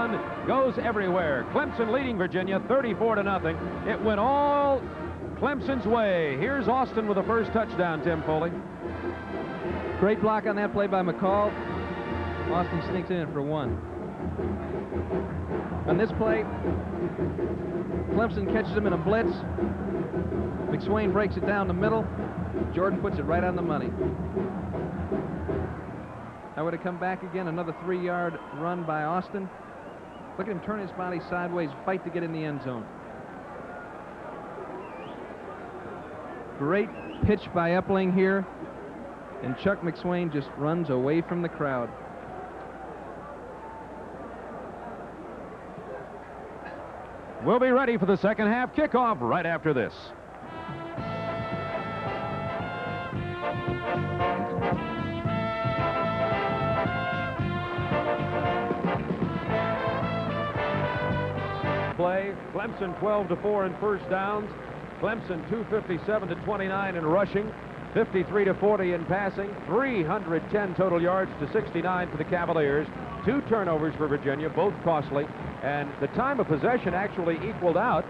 run goes everywhere. Clemson leading Virginia 34-0. It went all Clemson's way. Here's Austin with the first touchdown, Tim Foley. Great block on that play by McCall. Austin sneaks in for one. On this play, Clemson catches him in a blitz. McSwain breaks it down the middle. Jordan puts it right on the money. Now would have come back again, another 3-yard run by Austin. Look at him turn his body sideways, fight to get in the end zone. Great pitch by Epling here, and Chuck McSwain just runs away from the crowd. We'll be ready for the second half kickoff right after this. Play, Clemson 12-4 in first downs. Clemson 257-29 in rushing, 53-40 in passing, 310 total yards to 69 for the Cavaliers. 2 turnovers for Virginia, both costly, and the time of possession actually equaled out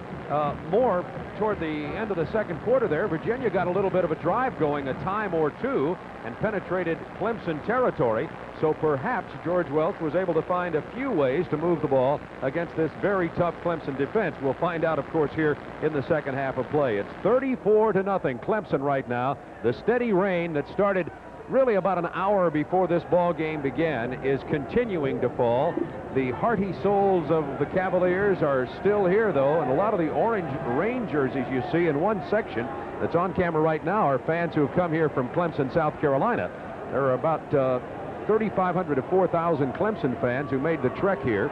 more toward the end of the second quarter there. Virginia got a little bit of a drive going, a time or two, and penetrated Clemson territory. So perhaps George Welch was able to find a few ways to move the ball against this very tough Clemson defense. We'll find out, of course, here in the second half of play. It's 34-0 Clemson right now. The steady rain that started really about an hour before this ball game began is continuing to fall. The hearty souls of the Cavaliers are still here, though, and a lot of the orange rain jerseys you see in one section that's on camera right now are fans who have come here from Clemson, South Carolina. There are about 3,500 to 4,000 Clemson fans who made the trek here.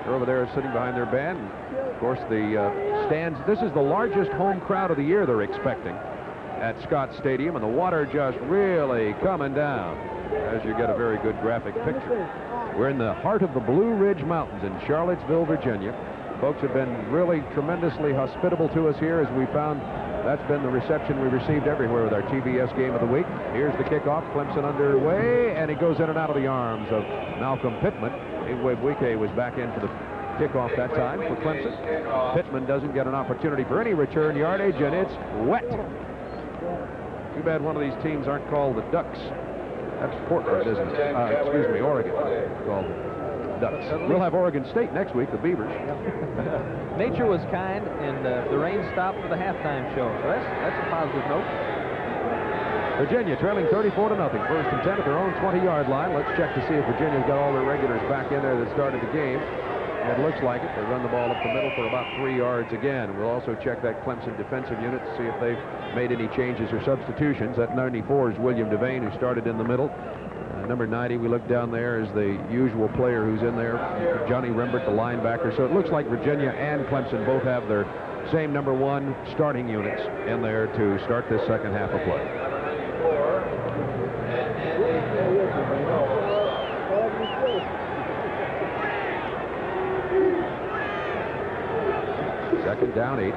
They're over there sitting behind their band. Of course, the stands, this is the largest home crowd of the year they're expecting at Scott Stadium, and the water just really coming down as you get a very good graphic picture. We're in the heart of the Blue Ridge Mountains in Charlottesville, Virginia. Folks have been really tremendously hospitable to us here, as we found that's been the reception we received everywhere with our TBS Game of the Week. Here's the kickoff, Clemson underway, and it goes in and out of the arms of Malcolm Pittman. Igwe was back in for the kickoff that time for Clemson. Pittman doesn't get an opportunity for any return yardage, and it's wet. Too bad one of these teams aren't called the Ducks. That's Portland, isn't it? Excuse me, Oregon. Called Ducks. We'll have Oregon State next week, the Beavers. Nature was kind, and the rain stopped for the halftime show. So that's a positive note. Virginia trailing 34-0. First and 10 at their own 20-yard line. Let's check to see if Virginia's got all their regulars back in there that started the game. It looks like it. They run the ball up the middle for about 3 yards again. We'll also check that Clemson defensive unit to see if they've made any changes or substitutions. That 94 is William Devane, who started in the middle. Number 90, we look down there, is the usual player who's in there, Johnny Rembert, the linebacker. So it looks like Virginia and Clemson both have their same number 1 starting units in there to start this second half of play. Second down 8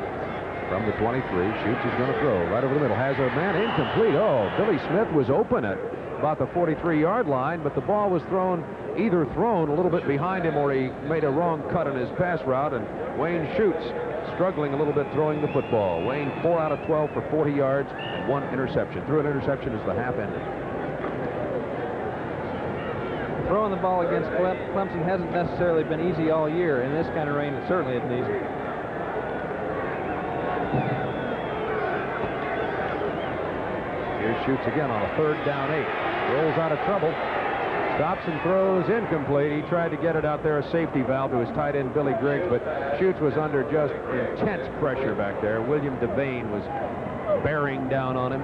from the 23. Shoots, is going to throw right over the middle. Has a man incomplete. Oh, Billy Smith was open at about the 43-yard line, but the ball was either thrown a little bit behind him, or he made a wrong cut in his pass route, and Wayne Schutz struggling a little bit throwing the football. Wayne 4 out of 12 for 40 yards, 1 interception. Threw an interception as the half ended. Throwing the ball against Clemson hasn't necessarily been easy all year. In this kind of rain, it certainly isn't easy. Here's Schutz again on a 3rd down 8. Rolls out of trouble. Stops and throws incomplete. He tried to get it out there, a safety valve to his tight end, Billy Griggs, but Schutz was under just intense pressure back there. William Devane was bearing down on him.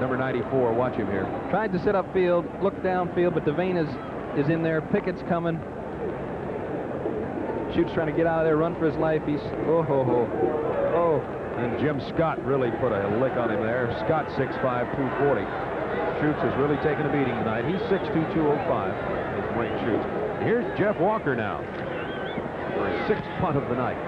Number 94, watch him here. Tried to set up field, look downfield, but Devane is in there. Pickett's coming. Schutz trying to get out of there, run for his life. He's, oh. And Jim Scott really put a lick on him there. Scott 6'5", 240. Schutz has really taken a beating tonight. He's 6'2", 205. It's Wayne Schutz. Here's Jeff Walker now for his 6th punt of the night.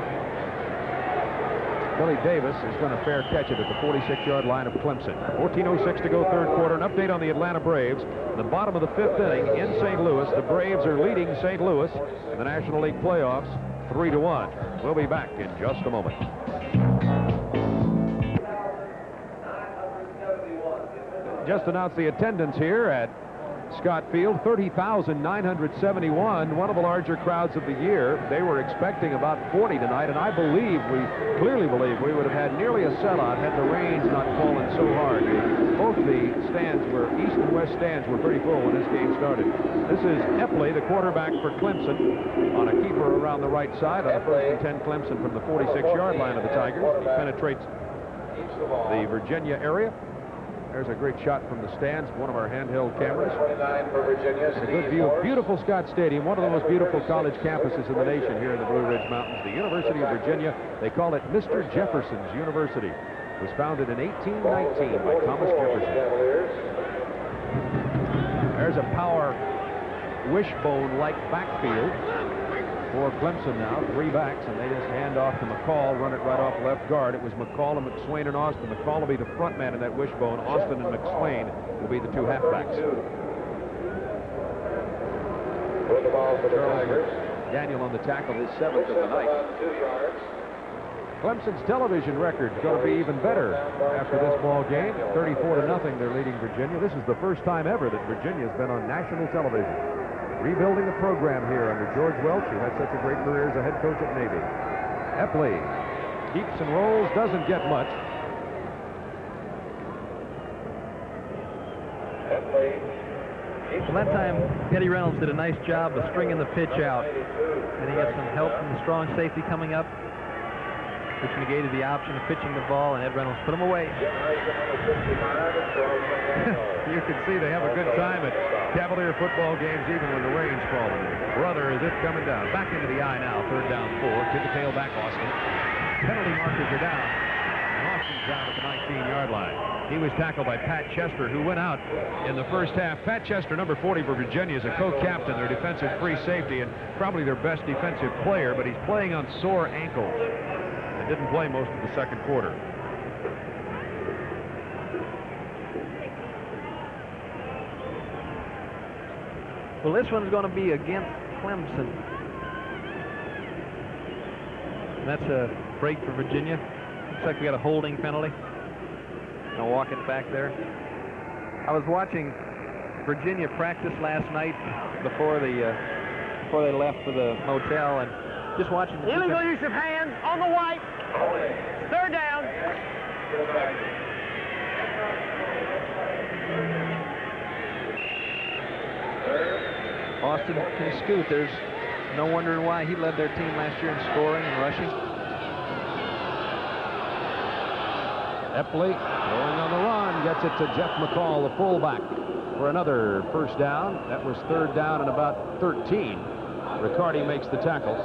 Billy Davis is going to fair catch it at the 46-yard line of Clemson. 14:06 to go, third quarter. An update on the Atlanta Braves. In the bottom of the fifth inning in St. Louis, the Braves are leading St. Louis in the National League playoffs 3-1. We'll be back in just a moment. Just announced the attendance here at Scott Field, 30,971, one of the larger crowds of the year. They were expecting about 40 tonight, and I clearly believe we would have had nearly a sellout had the rains not fallen so hard. Both the stands east and west stands were pretty full when this game started. This is Epley, the quarterback for Clemson, on a keeper around the right side on the 1st and 10 Clemson from the 46-yard line of the Tigers. He penetrates the Virginia area. There's a great shot from the stands, one of our handheld cameras. It's a good view of beautiful Scott Stadium, one of the most beautiful college campuses in the nation here in the Blue Ridge Mountains. The University of Virginia, they call it Mr. Jefferson's University. It was founded in 1819 by Thomas Jefferson. There's a power wishbone-like backfield for Clemson now, 3 backs, and they just hand off to McCall, run it right off left guard. It was McCall and McSwain and Austin. McCall will be the front man in that wishbone. Austin and McSwain will be the 2 halfbacks. Daniel on the tackle, his 7th of the night. Clemson's television record is going to be even better after this ball game. 34-0, they're leading Virginia. This is the first time ever that Virginia's been on national television. Rebuilding the program here under George Welch, who had such a great career as a head coach at Navy. Epley keeps and rolls, doesn't get much. Well, that time, Eddie Reynolds did a nice job of stringing the pitch out. And he had some help from the strong safety coming up, which negated the option of pitching the ball, and Ed Reynolds put him away. You can see they have a good time at Cavalier football games, even when the rain's falling. Brother, is it coming down? Back into the eye now, 3rd down 4. To the tailback, Austin. Penalty markers are down. And Austin's down at the 19-yard line. He was tackled by Pat Chester, who went out in the first half. Pat Chester, number 40 for Virginia, is a co-captain, their defensive free safety, and probably their best defensive player, but he's playing on sore ankles. Didn't play most of the second quarter. Well, this one's going to be against Clemson. And that's a break for Virginia. Looks like we got a holding penalty. Now walking back there. I was watching Virginia practice last night before they left for the motel, and just watching the illegal use of hands on the white. 3rd down. Austin can scoot. There's no wondering why he led their team last year in scoring and rushing. Epley going on the run, gets it to Jeff McCall, the fullback, for another 1st down. That was 3rd down and about 13. Riccardi makes the tackle.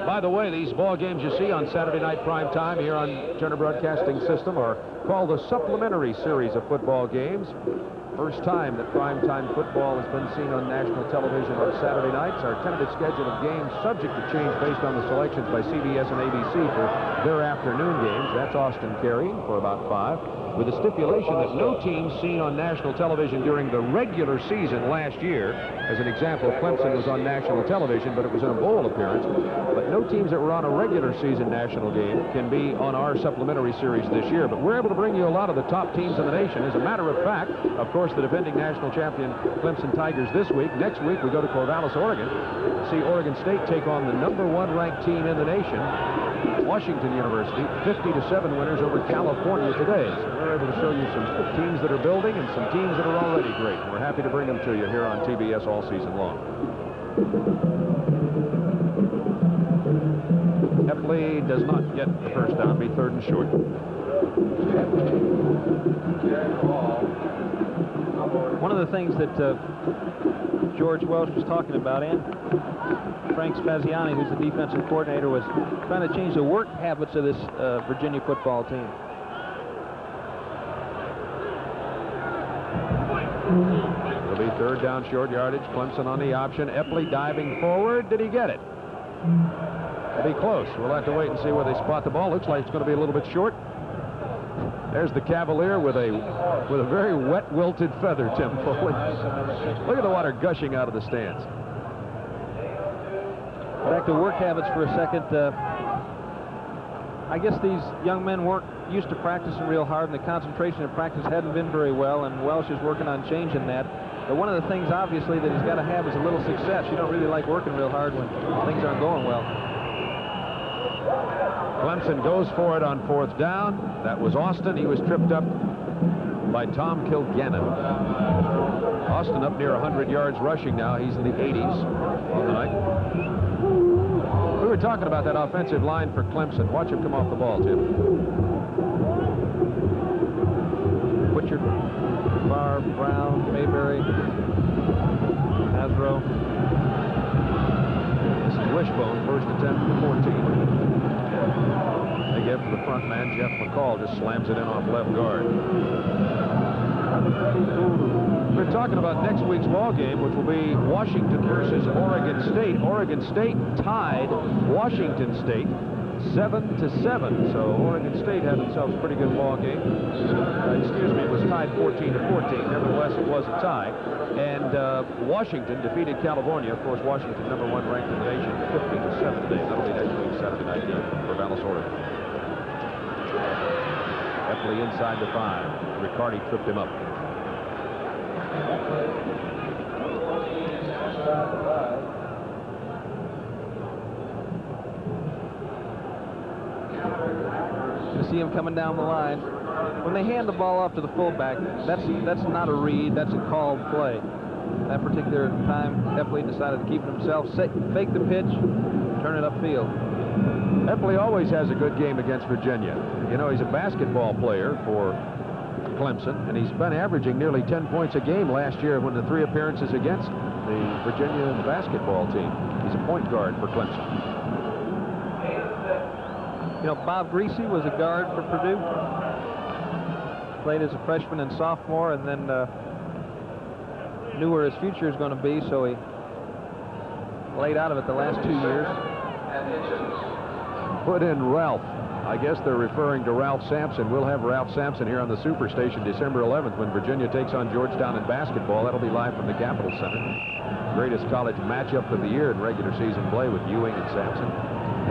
By the way, these ball games you see on Saturday night prime time here on Turner Broadcasting System are called the supplementary series of football games. First time that primetime football has been seen on national television on Saturday nights. Our tentative schedule of games subject to change based on the selections by CBS and ABC for their afternoon games. That's Austin carrying for about 5, with a stipulation that no team seen on national television during the regular season last year. As an example, Clemson was on national television, but it was in a bowl appearance. But no teams that were on a regular season national game can be on our supplementary series this year. But we're able to bring you a lot of the top teams in the nation. As a matter of fact, of course, the defending national champion Clemson Tigers this week. Next week, we go to Corvallis, Oregon, to see Oregon State take on the #1 ranked team in the nation, Washington University, 50-7 winners over California today. So we're able to show you some teams that are building and some teams that are already great. We're happy to bring them to you here on TBS all season long. Epley does not get the 1st down, be 3rd and short. One of the things that George Welch was talking about, and Frank Spaziani, who's the defensive coordinator, was trying to change the work habits of this Virginia football team. It'll be 3rd down, short yardage. Clemson on the option. Epley diving forward. Did he get it? It'll be close. We'll have to wait and see where they spot the ball. Looks like it's going to be a little bit short. There's the Cavalier with a very wet, wilted feather, Tim Foley. Look at the water gushing out of the stands. Back to work habits for a second. I guess these young men weren't used to practicing real hard, and the concentration in practice hadn't been very well, and Welsh is working on changing that. But one of the things, obviously, that he's got to have is a little success. You don't really like working real hard when things aren't going well. Clemson goes for it on 4th down. That was Austin. He was tripped up by Tom Kilgannon. Austin up near 100 yards rushing now. He's in the 80s on the night. We were talking about that offensive line for Clemson. Watch him come off the ball, Tim. Butcher, Barr, Brown, Mayberry, Hasbro. This is Wishbone, first attempt for 14. They give to the front man. Jeff McCall just slams it in off left guard. We're talking about next week's ball game, which will be Washington versus Oregon State. Oregon State tied Washington State 7-7. So Oregon State had themselves a pretty good ball game. It was tied 14-14. Nevertheless, it was a tie. And Washington defeated California. Of course, Washington, #1 ranked in the nation, 50-7 today. That'll be next week's Saturday night game for Dallas, Oregon. Definitely inside the 5. Riccardi tripped him up. You see him coming down the line. When they hand the ball off to the fullback, that's not a read, that's a called play. That particular time, Epley decided to keep it himself, fake the pitch, turn it upfield. Epley always has a good game against Virginia. You know, he's a basketball player for Clemson, and he's been averaging nearly 10 points a game last year when the 3 appearances against the Virginia basketball team. He's a point guard for Clemson. You know, Bob Greasy was a guard for Purdue. Played as a freshman and sophomore, and then knew where his future is going to be, so he laid out of it the last 2 years. Put in Ralph. I guess they're referring to Ralph Sampson. We'll have Ralph Sampson here on the Superstation December 11th when Virginia takes on Georgetown in basketball. That'll be live from the Capitol Center. Greatest college matchup of the year in regular season play with Ewing and Sampson.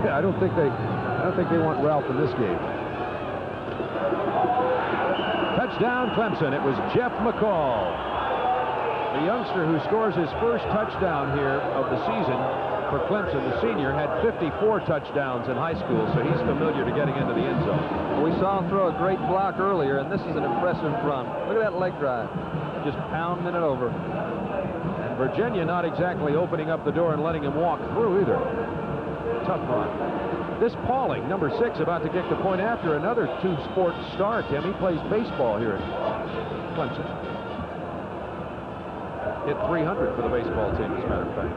I don't think they want Ralph in this game. Touchdown, Clemson. It was Jeff McCall, the youngster who scores his first touchdown here of the season for Clemson. The senior had 54 touchdowns in high school, so he's familiar to getting into the end zone. We saw him throw a great block earlier, and this is an impressive run. Look at that leg drive, just pounding it over. And Virginia not exactly opening up the door and letting him walk through either. Tough run. This Pauling, number 6, about to kick the point after another 2-sport star, Tim. He plays baseball here at Clemson. Hit 300 for the baseball team, as a matter of fact.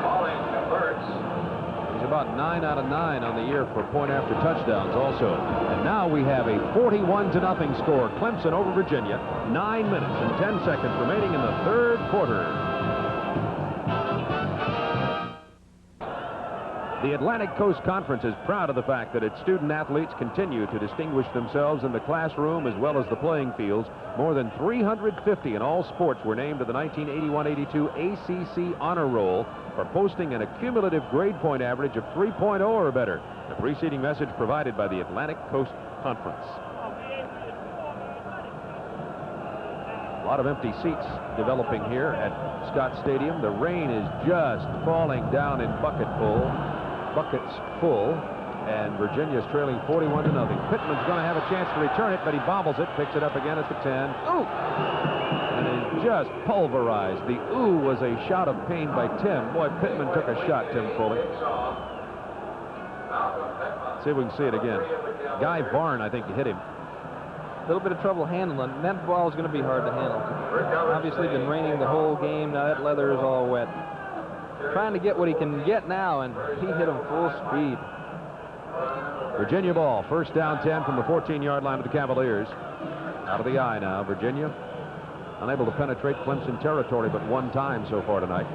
Pauling converts. He's about 9 out of 9 on the year for point after touchdowns also. And now we have a 41-0 score. Clemson over Virginia. 9 minutes and 10 seconds remaining in the 3rd quarter. The Atlantic Coast Conference is proud of the fact that its student athletes continue to distinguish themselves in the classroom as well as the playing fields. More than 350 in all sports were named to the 1981-82 ACC Honor Roll for posting an accumulative grade point average of 3.0 or better. The preceding message provided by the Atlantic Coast Conference. A lot of empty seats developing here at Scott Stadium. The rain is just falling down in buckets full, and Virginia's trailing 41-0. Pittman's going to have a chance to return it, but he bobbles it, picks it up again at the 10. Ooh! And is just pulverized. The ooh was a shot of pain by Tim. Boy, Pittman took a shot, Tim Foley. See if we can see it again. Guy Barn, I think, hit him. A little bit of trouble handling. That ball is going to be hard to handle. Obviously, been raining the whole game. Now that leather is all wet. Trying to get what he can get now, and he hit him full speed. Virginia ball, 1st down 10 from the 14-yard line of the Cavaliers. Out of the eye now, Virginia unable to penetrate Clemson territory but one time so far tonight.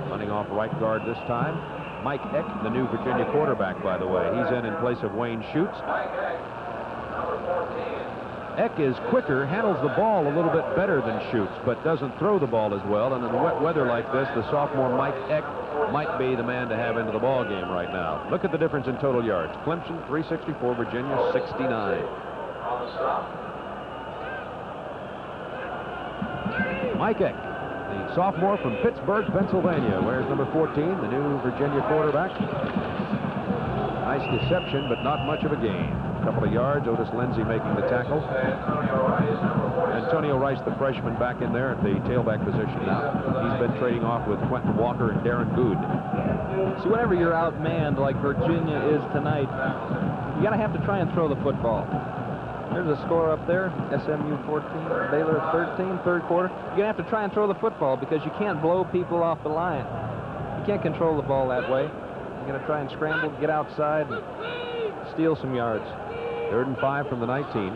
Running off right guard this time, Mike Eck, the new Virginia quarterback, by the way. He's in place of Wayne Schutz. Eck is quicker, handles the ball a little bit better than Schutz, but doesn't throw the ball as well. And in wet weather like this, the sophomore Mike Eck might be the man to have into the ball game right now. Look at the difference in total yards. Clemson 364, Virginia 69. Mike Eck, the sophomore from Pittsburgh, Pennsylvania, wears number 14, the new Virginia quarterback. Nice deception, but not much of a gain. A couple of yards. Otis Lindsey making the tackle. Antonio Rice, the freshman, back in there at the tailback position now. He's been trading off with Quentin Walker and Darren Good. So whenever you're outmanned like Virginia is tonight, you got to have to try and throw the football. There's a score up there, SMU 14, Baylor 13, third quarter. You're going to have to try and throw the football because you can't blow people off the line. You can't control the ball that way. You're going to try and scramble, get outside, and steal some yards. 3rd and 5 from the 19.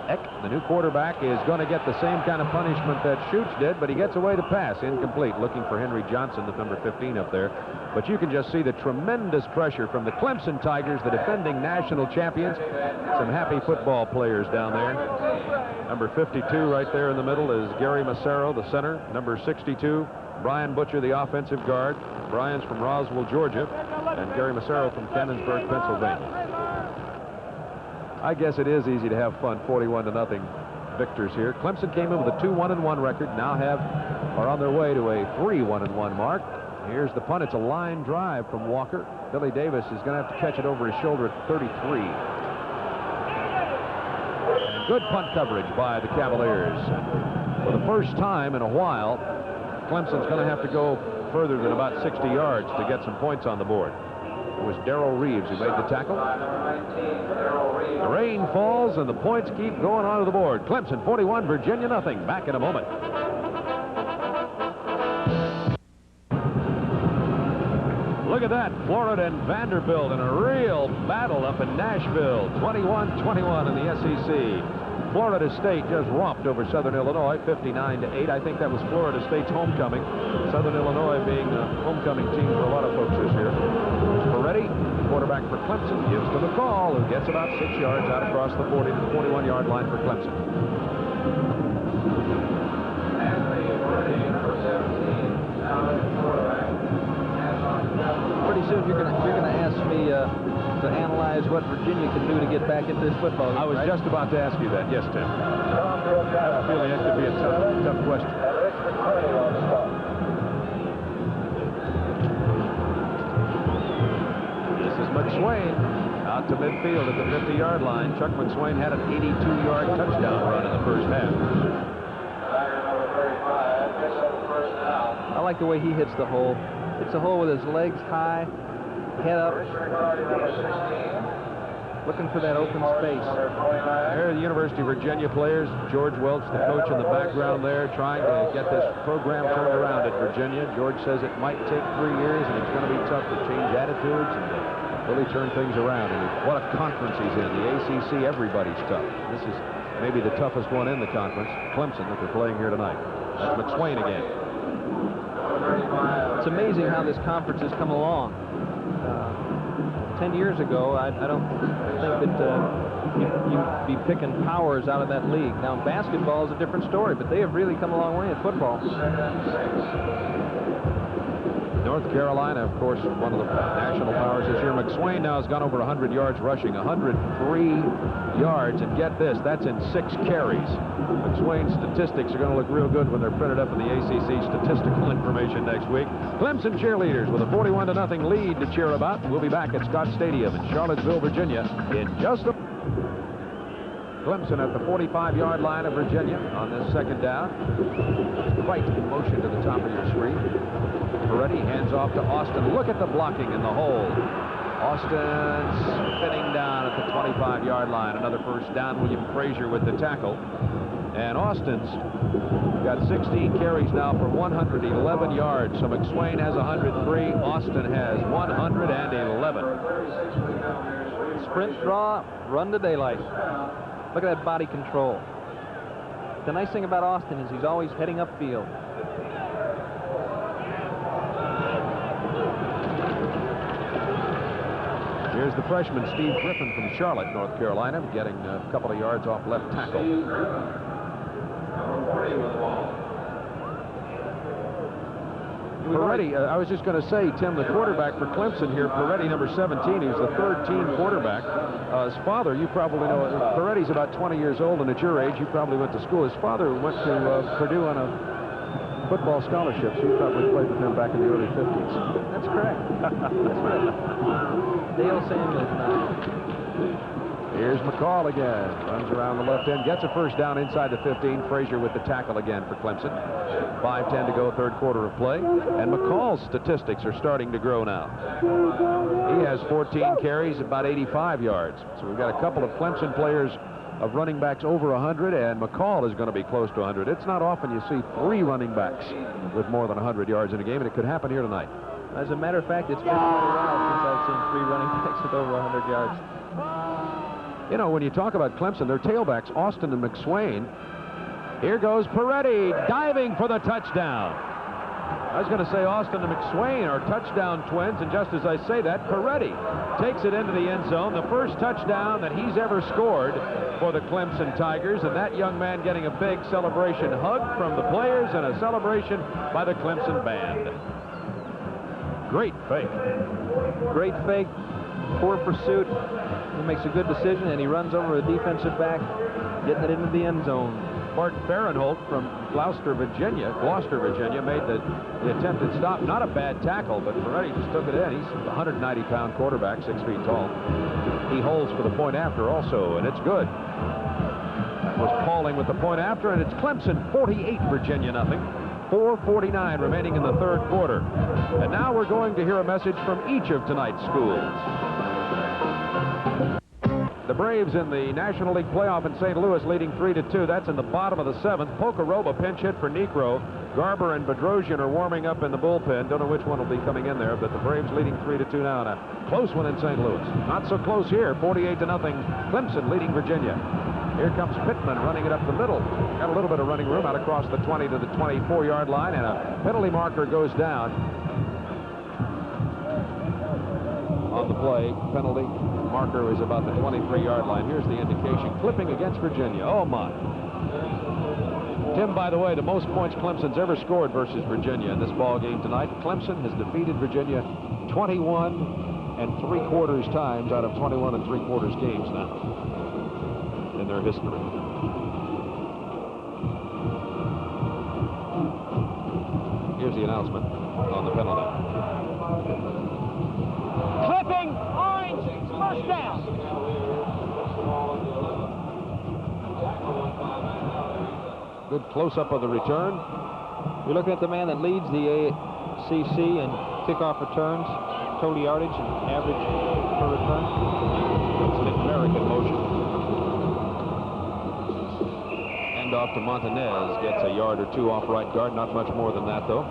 Eck, the new quarterback, is going to get the same kind of punishment that Schutz did, but he gets away to pass. Incomplete. Looking for Henry Johnson, the number 15 up there. But you can just see the tremendous pressure from the Clemson Tigers, the defending national champions. Some happy football players down there. Number 52 right there in the middle is Gary Massaro, the center. Number 62, Brian Butcher, the offensive guard. Brian's from Roswell, Georgia, and Gary Massaro from Cannonsburg, Pennsylvania. I guess it is easy to have fun. 41-0 victors here. Clemson came in with a 2-1-1 record. Now are on their way to a 3-1-1 mark. Here's the punt. It's a line drive from Walker. Billy Davis is going to have to catch it over his shoulder at 33. And good punt coverage by the Cavaliers. For the first time in a while, Clemson's going to have to go further than about 60 yards to get some points on the board. It was Darrell Reeves who made the tackle. The rain falls and the points keep going onto the board. Clemson 41, Virginia nothing. Back in a moment. Look at that. Florida and Vanderbilt in a real battle up in Nashville. 21-21 in the SEC. Florida State just romped over Southern Illinois, 59-8. I think that was Florida State's homecoming. Southern Illinois being the homecoming team for a lot of folks this year. Ferretti, quarterback for Clemson, gives to McCall, who gets about 6 yards out across the 40 to the 41-yard line for Clemson. Pretty soon you're gonna ask me to analyze what Virginia can do to get back into this football game. I was just about to ask you that. Yes, Tim. I have a feeling that could be a tough question. This is McSwain out to midfield at the 50-yard line. Chuck McSwain had an 82-yard touchdown run in the first half. I like the way he hits the hole. Hits the hole with his legs high, head up, looking for that open space. There are the University of Virginia players. George Welch, the coach in the background there, trying to get this program turned around at Virginia. George says it might take 3 years, and it's going to be tough to change attitudes and to really turn things around. And what a conference he's in. The ACC, everybody's tough. This is maybe the toughest one in the conference. Clemson, that they're playing here tonight. That's McSwain again. It's amazing how this conference has come along. 10 years ago, I don't think that you'd be picking powers out of that league. Now, basketball is a different story, but they have really come a long way in football. North Carolina, of course, one of the national powers this year. McSwain now has gone over 100 yards rushing, 103 yards, and get this, that's in 6 carries. McSwain's statistics are going to look real good when they're printed up in the ACC statistical information next week. Clemson cheerleaders with a 41-0 lead to cheer about. We'll be back at Scott Stadium in Charlottesville, Virginia in just a... Clemson at the 45-yard line of Virginia on this second down. Right in motion to the top of your screen. Ferretti hands off to Austin. Look at the blocking in the hole. Austin spinning down at the 25-yard line. Another first down. William Frazier with the tackle. And Austin's got 16 carries now for 111 yards. So McSwain has 103. Austin has 111. Sprint draw, run to daylight. Look at that body control. The nice thing about Austin is he's always heading upfield. Here's the freshman Steve Griffin from Charlotte, North Carolina, getting a couple of yards off left tackle. Peretti, I was just going to say, Tim, the quarterback for Clemson here, Peretti, number 17, who's the third-team quarterback. His father, you probably know, Peretti's about 20 years old, and at your age, you probably went to school. His father went to Purdue on a football scholarship, so you probably played with him back in the early 50s. That's correct. That's right. Dale Samuels. Here's McCall again. Runs around the left end. Gets a first down inside the 15. Frazier with the tackle again for Clemson. 5:10 to go, third quarter of play. And McCall's statistics are starting to grow now. He has 14 carries, about 85 yards. So we've got a couple of Clemson players of running backs over 100, and McCall is going to be close to 100. It's not often you see 3 running backs with more than 100 yards in a game, and it could happen here tonight. As a matter of fact, it's been quite a while since I've seen 3 running backs with over 100 yards. You know, when you talk about Clemson, their tailbacks, Austin and McSwain. Here goes Peretti diving for the touchdown. I was going to say Austin and McSwain are touchdown twins, and just as I say that, Peretti takes it into the end zone. The first touchdown that he's ever scored for the Clemson Tigers, and that young man getting a big celebration hug from the players and a celebration by the Clemson band. Great fake. Great fake. Poor pursuit. He makes a good decision, and he runs over a defensive back, getting it into the end zone. Bart Farenholt from Gloucester, Virginia, made the attempted stop. Not a bad tackle, but Peretti just took it in. He's a 190-pound quarterback, 6 feet tall. He holds for the point after also, and it's good. That was Pauling with the point after, and it's Clemson 48, Virginia nothing. 4:49 remaining in the third quarter. And now we're going to hear a message from each of tonight's schools. The Braves in the National League playoff in St. Louis leading 3-2. That's in the bottom of the 7th. Pocoroba pinch hit for Necro. Garber and Bedrosian are warming up in the bullpen. Don't know which one will be coming in there, but the Braves leading 3-2 now. And a close one in St. Louis. Not so close here. 48-0. Clemson leading Virginia. Here comes Pittman running it up the middle. Got a little bit of running room out across the 20 to the 24-yard line, and a penalty marker goes down on the play. Penalty marker is about the 23-yard line. Here's the indication. Clipping against Virginia. Oh, my. Tim, by the way, the most points Clemson's ever scored versus Virginia in this ball game tonight. Clemson has defeated Virginia 21 3/4 times out of 21 3/4 games now in their history. Here's the announcement on the penalty. Clipping, orange, first down. Good close-up of the return. You're looking at the man that leads the ACC in kickoff returns, total yardage, and average per return. It's Nick Merrick in motion. Off to Montanez, gets a yard or 2 off right guard, not much more than that though.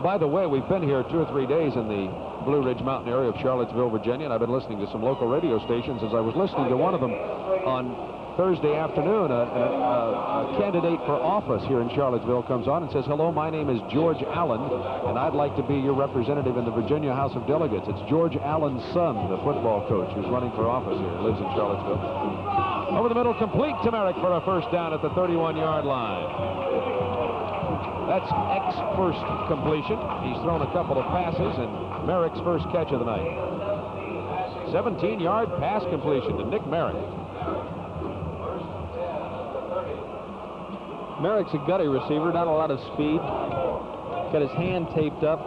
By the way, we've been here 2 or 3 days in the Blue Ridge Mountain area of Charlottesville, Virginia, and I've been listening to some local radio stations. As I was listening to one of them on Thursday afternoon, a candidate for office here in Charlottesville comes on and says, "Hello, my name is George Allen, and I'd like to be your representative in the Virginia House of Delegates." It's George Allen's son, the football coach, who's running for office here, lives in Charlottesville. Over the middle, complete to Merrick for a first down at the 31-yard line. That's Eck's first completion. He's thrown a couple of passes, and Merrick's first catch of the night. 17-yard pass completion to Nick Merrick. Merrick's a gutty receiver, not a lot of speed. Got his hand taped up.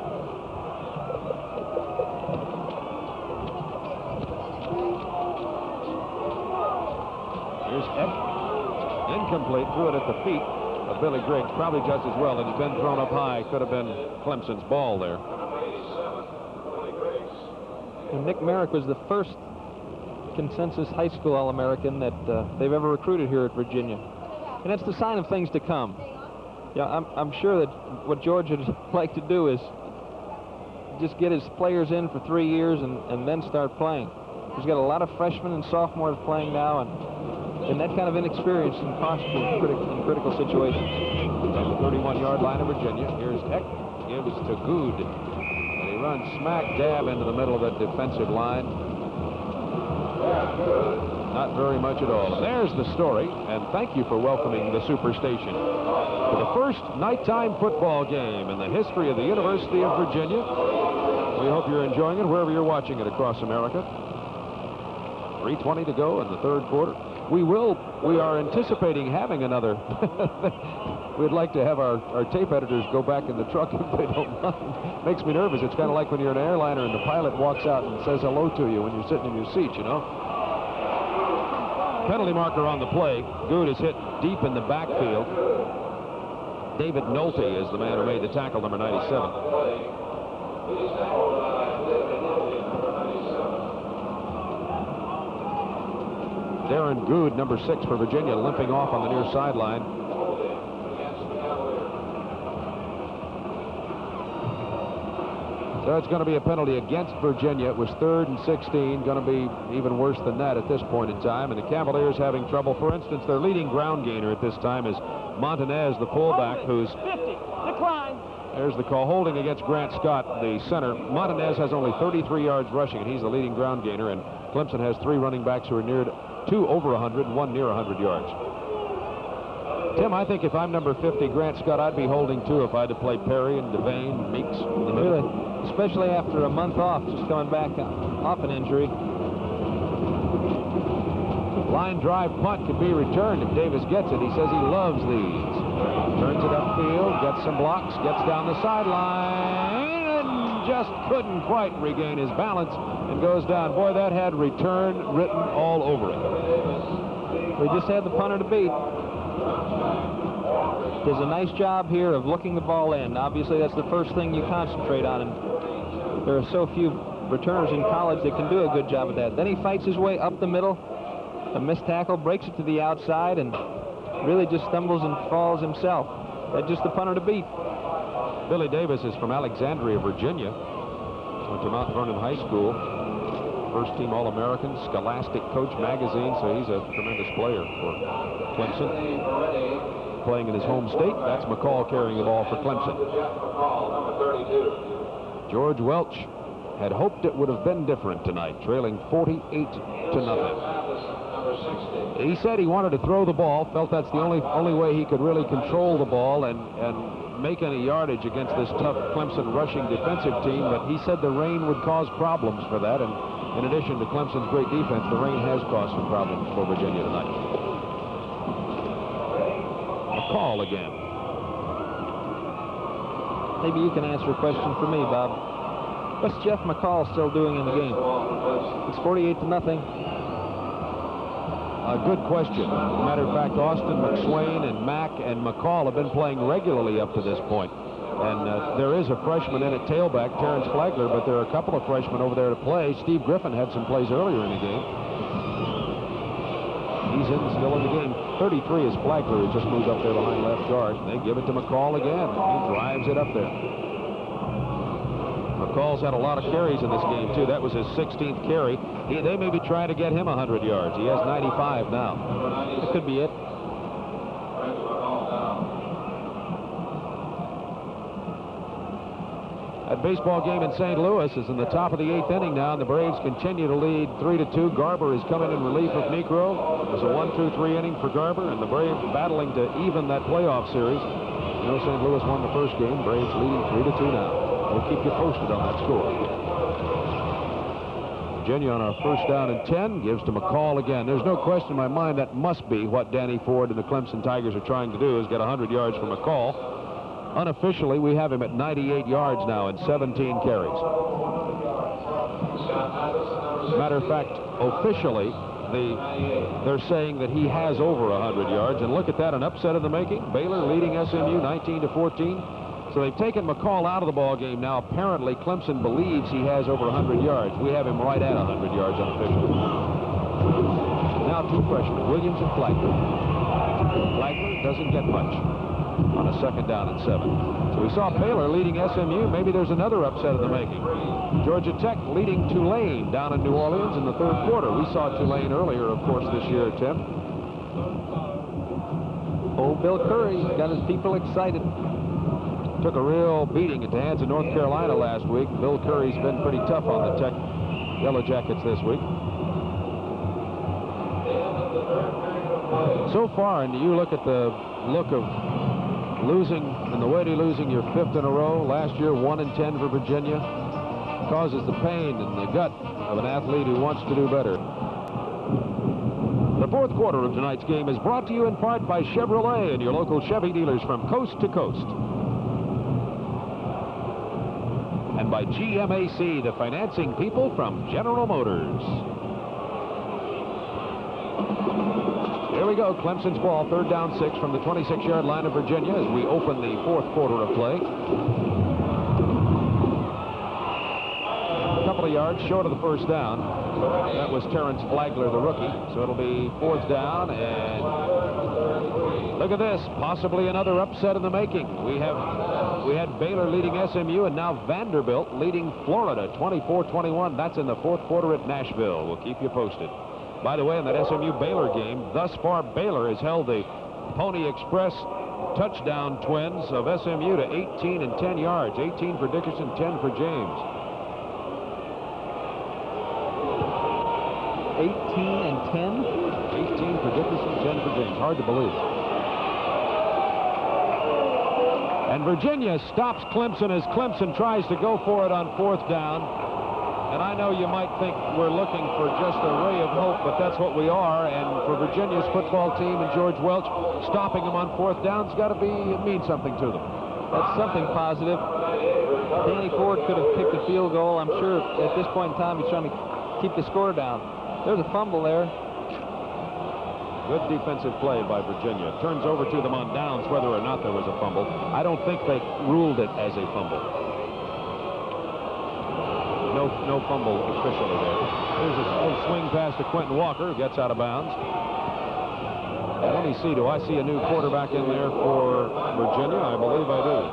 Here's Eck. Incomplete. Threw it at the feet of Billy Griggs. Probably just as well. It had been thrown up high. Could have been Clemson's ball there. And Nick Merrick was the first consensus high school All-American that they've ever recruited here at Virginia. And that's the sign of things to come. Yeah, I'm sure that what George would like to do is just get his players in for 3 years and then start playing. He's got a lot of freshmen and sophomores playing now, and And that kind of inexperience can cost you in critical situations. At the 31-yard line of Virginia, here's Eck, gives to Good. And he runs smack dab into the middle of the defensive line. Not very much at all. And there's the story, and thank you for welcoming the Superstation to the first nighttime football game in the history of the University of Virginia. We hope you're enjoying it wherever you're watching it across America. 3:20 to go in the third quarter. We are anticipating having another. We'd like to have our tape editors go back in the truck if they don't mind. Makes me nervous. It's kind of like when you're in an airliner and the pilot walks out and says hello to you when you're sitting in your seat, you know. Penalty marker on the play. Good is hit deep in the backfield. David Nolte is the man who made the tackle, number 97. Darren Good, number 6 for Virginia, limping off on the near sideline. So it's going to be a penalty against Virginia. It was 3rd and 16. Going to be even worse than that at this point in time. And the Cavaliers having trouble. For instance, their leading ground gainer at this time is Montanez, the fullback, who's... 50. Decline. There's the call. Holding against Grant Scott, the center. Montanez has only 33 yards rushing, and he's the leading ground gainer. And Clemson has 3 running backs who are 2 over 100 and 1 near 100 yards. Tim, I think if I'm number 50, Grant Scott, I'd be holding too if I had to play Perry and Devane, Meeks. Really, especially after a month off, just coming back off an injury. Line drive punt could be returned if Davis gets it. He says he loves these. Turns it upfield, gets some blocks, gets down the sideline, and just couldn't quite regain his balance and goes down. Boy, that had return written all over it. We just had the punter to beat. Does a nice job here of looking the ball in. Obviously, that's the first thing you concentrate on, and there are so few returners in college that can do a good job of that. Then he fights his way up the middle. A missed tackle, breaks it to the outside, and really just stumbles and falls himself. That's just the punter to beat. Billy Davis is from Alexandria, Virginia. Went to Mount Vernon High School. First-team All-American, Scholastic Coach magazine, so he's a tremendous player for Clemson. Playing in his home state, that's McCall carrying the ball for Clemson. George Welch had hoped it would have been different tonight, trailing 48-0. He said he wanted to throw the ball, felt that's the only way he could really control the ball and make any yardage against this tough Clemson rushing defensive team, but he said the rain would cause problems for that, and in addition to Clemson's great defense, the rain has caused some problems for Virginia tonight. McCall again. Maybe you can answer a question for me, Bob. What's Jeff McCall still doing in the game? It's 48-0. A good question. As a matter of fact, Austin McSwain and Mack and McCall have been playing regularly up to this point. And there is a freshman in at tailback, Terrence Flagler, but there are a couple of freshmen over there to play. Steve Griffin had some plays earlier in the game. He's still in the game. 33 is Flagler, who just moves up there behind left guard. They give it to McCall again. He drives it up there. McCall's had a lot of carries in this game, too. That was his 16th carry. They may be trying to get him 100 yards. He has 95 now. That could be it. That baseball game in St. Louis is in the top of the 8th inning now, and the Braves continue to lead 3-2. Garber is coming in relief of Negro. It's a 1-2-3 inning for Garber, and the Braves battling to even that playoff series. You know, St. Louis won the first game. Braves leading 3-2 now. We'll keep you posted on that score. Virginia on a first down and 10 gives to McCall again. There's no question in my mind that must be what Danny Ford and the Clemson Tigers are trying to do, is get 100 yards from McCall. Unofficially, we have him at 98 yards now and 17 carries. Matter of fact, officially, they're saying that he has over 100 yards. And look at that, an upset in the making. Baylor leading SMU 19-14. So they've taken McCall out of the ball game now. Apparently, Clemson believes he has over 100 yards. We have him right at 100 yards unofficially. Now 2 freshmen, Williams and Flagler. Flagler doesn't get much on a second down and 7. So we saw Baylor leading SMU. Maybe there's another upset in the making. Georgia Tech leading Tulane down in New Orleans in the third quarter. We saw Tulane earlier, of course, this year, Tim. Old Bill Curry got his people excited. Took a real beating at the hands of North Carolina last week. Bill Curry's been pretty tough on the Tech Yellow Jackets this week. So far, and you look at the look of losing and the way to losing your 5th in a row. Last year, 1-10 for Virginia. Causes the pain in the gut of an athlete who wants to do better. The 4th quarter of tonight's game is brought to you in part by Chevrolet and your local Chevy dealers from coast to coast. And by GMAC, the financing people from General Motors. Here we go. Clemson's ball, 3rd down 6 from the 26-yard line of Virginia as we open the 4th quarter of play. A couple of yards short of the 1st down. That was Terrence Flagler, the rookie. So it'll be 4th down, and look at this, possibly another upset in the making. We had Baylor leading SMU, and now Vanderbilt leading Florida 24-21. That's in the 4th quarter at Nashville. We'll keep you posted. By the way, in that SMU-Baylor game, thus far Baylor has held the Pony Express touchdown twins of SMU to 18 and 10 yards. 18 for Dickerson, 10 for James. 18 and 10? 18 for Dickerson, 10 for James. Hard to believe. And Virginia stops Clemson as Clemson tries to go for it on 4th down. And I know you might think we're looking for just a ray of hope, but that's what we are. And for Virginia's football team and George Welch, stopping them on 4th down's got to mean something to them. That's something positive. Danny Ford could have kicked a field goal. I'm sure at this point in time he's trying to keep the score down. There's a fumble there. Good defensive play by Virginia. Turns over to them on downs whether or not there was a fumble. I don't think they ruled it as a fumble. No fumble officially there. There's a little swing pass to Quentin Walker, who gets out of bounds. And let me see, do I see a new quarterback in there for Virginia? I believe I do.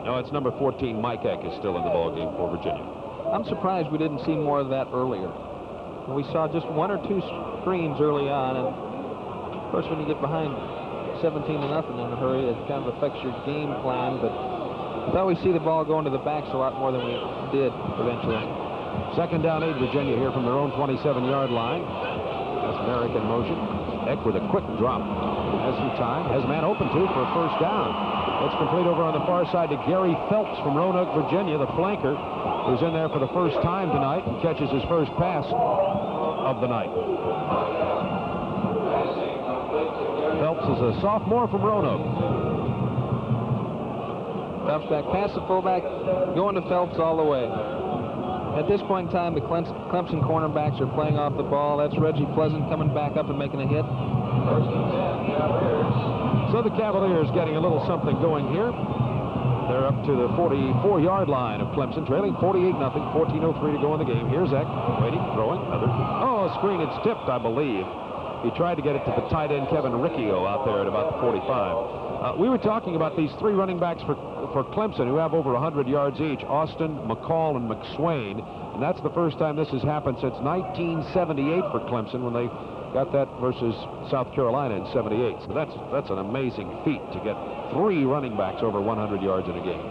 No, it's number 14, Mike Eck, is still in the ballgame for Virginia. I'm surprised we didn't see more of that earlier. We saw just 1 or 2 screens early on, and of course when you get behind 17-0 in a hurry, it kind of affects your game plan, but I thought we'd see the ball go into the backs a lot more than we did eventually. 2nd down 8, Virginia here from their own 27-yard line. That's Merrick in motion. Eck with a quick drop. Has some time. Has a man open to for a 1st down. It's complete over on the far side to Gary Phelps from Roanoke, Virginia, the flanker, who's in there for the first time tonight and catches his first pass of the night. Phelps is a sophomore from Roanoke. Bounce back, pass the fullback, going to Phelps all the way. At this point in time, the Clemson cornerbacks are playing off the ball. That's Reggie Pleasant coming back up and making a hit. So the Cavaliers getting a little something going here. They're up to the 44-yard line of Clemson, trailing 48-0, 14:03 to go in the game. Here's Eck, waiting, throwing, oh, screen, it's tipped, I believe. He tried to get it to the tight end, Kevin Riccio, out there at about the 45. We were talking about these 3 running backs for Clemson who have over 100 yards each, Austin, McCall, and McSwain. And that's the first time this has happened since 1978 for Clemson, when they got that versus South Carolina in 78. So that's an amazing feat to get 3 running backs over 100 yards in a game.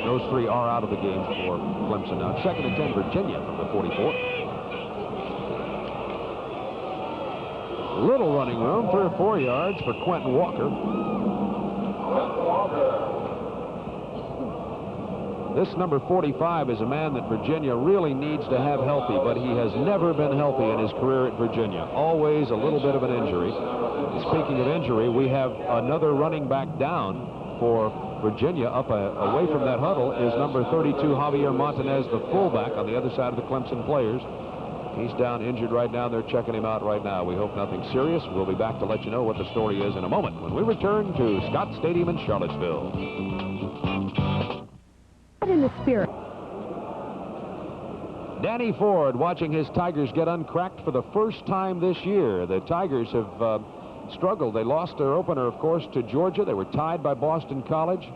Those 3 are out of the game for Clemson now. 2nd and 10, Virginia from the 44. Little running room, 3 or 4 yards for Quentin Walker. This number 45 is a man that Virginia really needs to have healthy, but he has never been healthy in his career at Virginia. Always a little bit of an injury. And speaking of injury, we have another running back down for Virginia. Up away from that huddle is number 32, Javier Montanez, the fullback on the other side of the Clemson players. He's down injured right now. They're checking him out right now. We hope nothing serious. We'll be back to let you know what the story is in a moment when we return to Scott Stadium in Charlottesville. In the spirit. Danny Ford watching his Tigers get uncracked for the first time this year. The Tigers have struggled. They lost their opener, of course, to Georgia. They were tied by Boston College.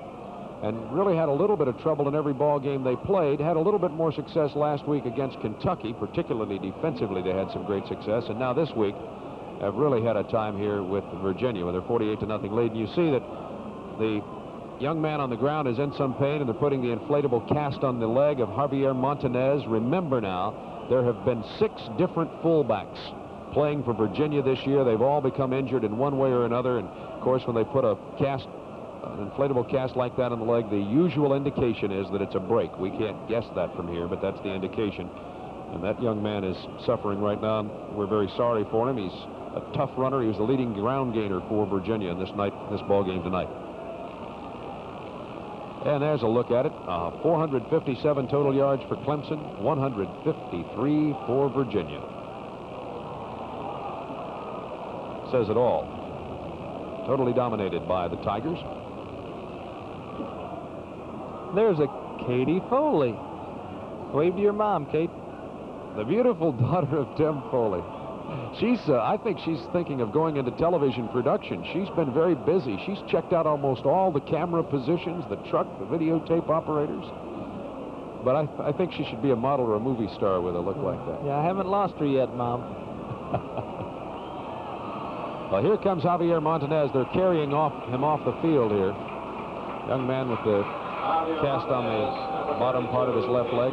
and really had a little bit of trouble in every ball game they played. Had a little bit more success last week against Kentucky, particularly defensively. They had some great success, and now this week have really had a time here with Virginia with their 48-0 lead. And you see that the young man on the ground is in some pain, and they're putting the inflatable cast on the leg of Javier Montanez. Remember now, there have been 6 different fullbacks playing for Virginia this year. They've all become injured in one way or another, and of course when they put an inflatable cast like that on the leg, the usual indication is that it's a break. We can't guess that from here, but that's the indication. And that young man is suffering right now. We're very sorry for him. He's a tough runner. He was the leading ground gainer for Virginia in this ball game tonight. And there's a look at it. 457 total yards for Clemson, 153 for Virginia. Says it all. Totally dominated by the Tigers. There's a Katie Foley. Wave to your mom, Kate. The beautiful daughter of Tim Foley. I think she's thinking of going into television production. She's been very busy. She's checked out almost all the camera positions, the truck, the videotape operators. But I think she should be a model or a movie star with a look like that. Yeah, I haven't lost her yet, Mom. Well, here comes Javier Montanez. They're carrying him off the field here. Young man with the cast on the bottom part of his left leg.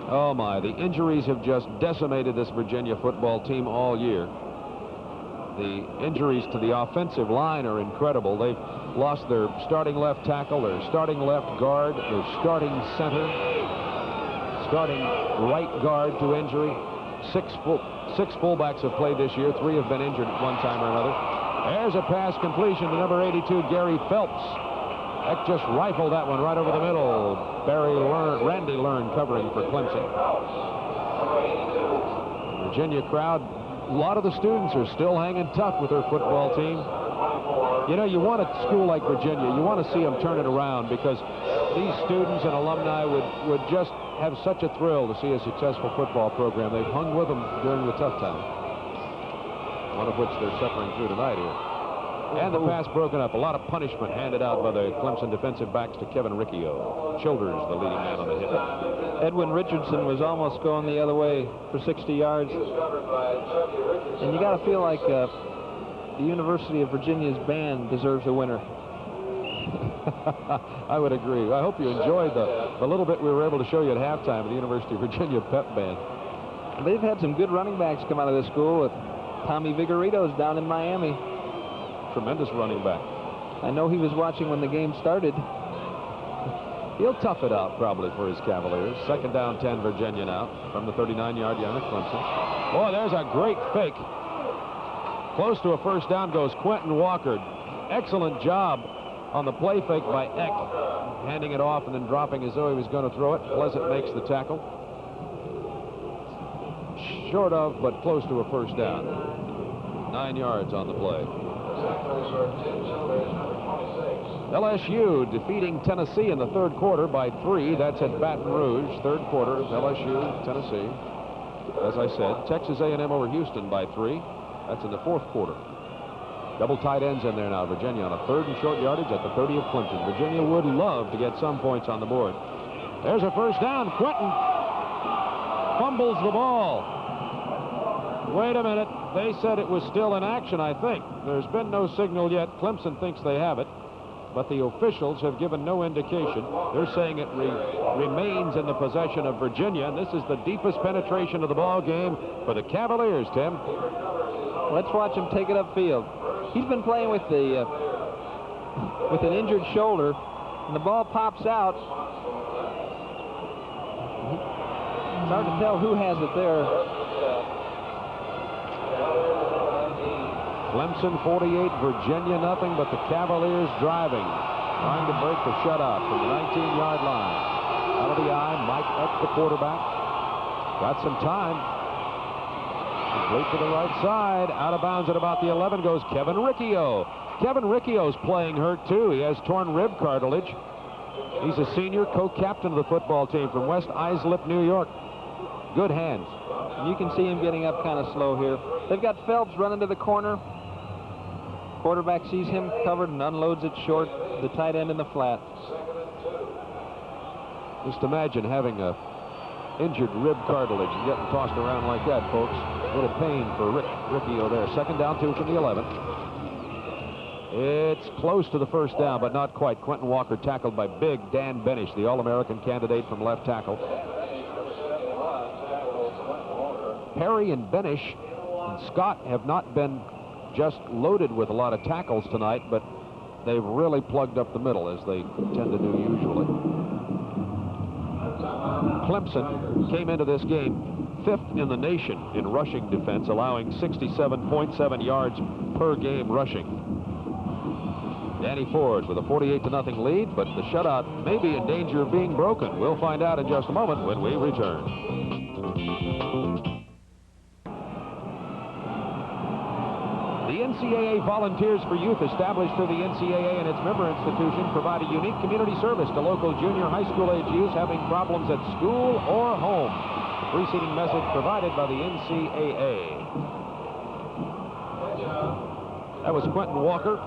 Oh my, the injuries have just decimated this Virginia football team all year. The injuries to the offensive line are incredible. They've lost their starting left tackle, their starting left guard, their starting center, starting right guard to injury. Six fullbacks have played this year. 3 have been injured at one time or another. There's a pass completion to number 82, Gary Phelps. That just rifled that one right over the middle. Randy Learn covering for Clemson. Virginia crowd, a lot of the students are still hanging tough with their football team. You know, you want a school like Virginia, you want to see them turn it around, because these students and alumni would just have such a thrill to see a successful football program. They've hung with them during the tough time, one of which they're suffering through tonight here. And the pass broken up. A lot of punishment handed out by the Clemson defensive backs to Kevin Riccio. Childers, the leading man on the hit. Edwin Richardson was almost going the other way for 60 yards. And you got to feel like the University of Virginia's band deserves a winner. I would agree. I hope you enjoyed the little bit we were able to show you at halftime of the University of Virginia pep band. They've had some good running backs come out of this school. With Tommy Vigoritos down in Miami. Tremendous running back. I know he was watching when the game started. He'll tough it out probably for his Cavaliers. 2nd down 10 Virginia now from the 39-yard line of Clemson. Boy, there's a great fake. Close to a first down goes Quentin Walker. Excellent job on the play fake by Eck, handing it off and then dropping as though he was going to throw it. Pleasant makes the tackle. Short of, but close to a first down. 9 yards on the play. LSU defeating Tennessee in the 3rd quarter by 3. That's at Baton Rouge. 3rd quarter, LSU, Tennessee. As I said, Texas A&M over Houston by 3. That's in the 4th quarter. Double tight ends in there now. Virginia on a 3rd and short yardage at the 30 of Clemson. Virginia would love to get some points on the board. There's a first down. Quentin fumbles the ball. Wait a minute. They said it was still in action, I think. There's been no signal yet. Clemson thinks they have it, but the officials have given no indication. They're saying it remains in the possession of Virginia, and this is the deepest penetration of the ball game for the Cavaliers, Tim. Let's watch him take it upfield. He's been playing with an injured shoulder, and the ball pops out. It's hard to tell who has it there. Clemson 48, Virginia nothing, but the Cavaliers driving, trying to break the shutout from the 19-yard line. Out of the eye, Mike Eck, the quarterback. Got some time. Complete to the right side. Out of bounds at about the 11 goes Kevin Riccio. Kevin Riccio's playing hurt, too. He has torn rib cartilage. He's a senior, co-captain of the football team from West Islip, New York. Good hands. You can see him getting up kind of slow here. They've got Phelps running to the corner. Quarterback sees him covered and unloads it short, the tight end in the flat. Just imagine having a injured rib cartilage and getting tossed around like that, folks. A bit of pain for Ricky O'Dare. 2nd down, 2 from the 11. It's close to the 1st down, but not quite. Quentin Walker tackled by big Dan Benish, the All-American candidate from left tackle. Perry and Benish and Scott have not been just loaded with a lot of tackles tonight, but they've really plugged up the middle, as they tend to do usually. Clemson came into this game 5th in the nation in rushing defense, allowing 67.7 yards per game rushing. Danny Forge with a 48-0 lead, but the shutout may be in danger of being broken. We'll find out in just a moment when we return. The NCAA Volunteers for Youth, established through the NCAA and its member institution, provide a unique community service to local junior high school age youth having problems at school or home. The preceding message provided by the NCAA. That was Quentin Walker.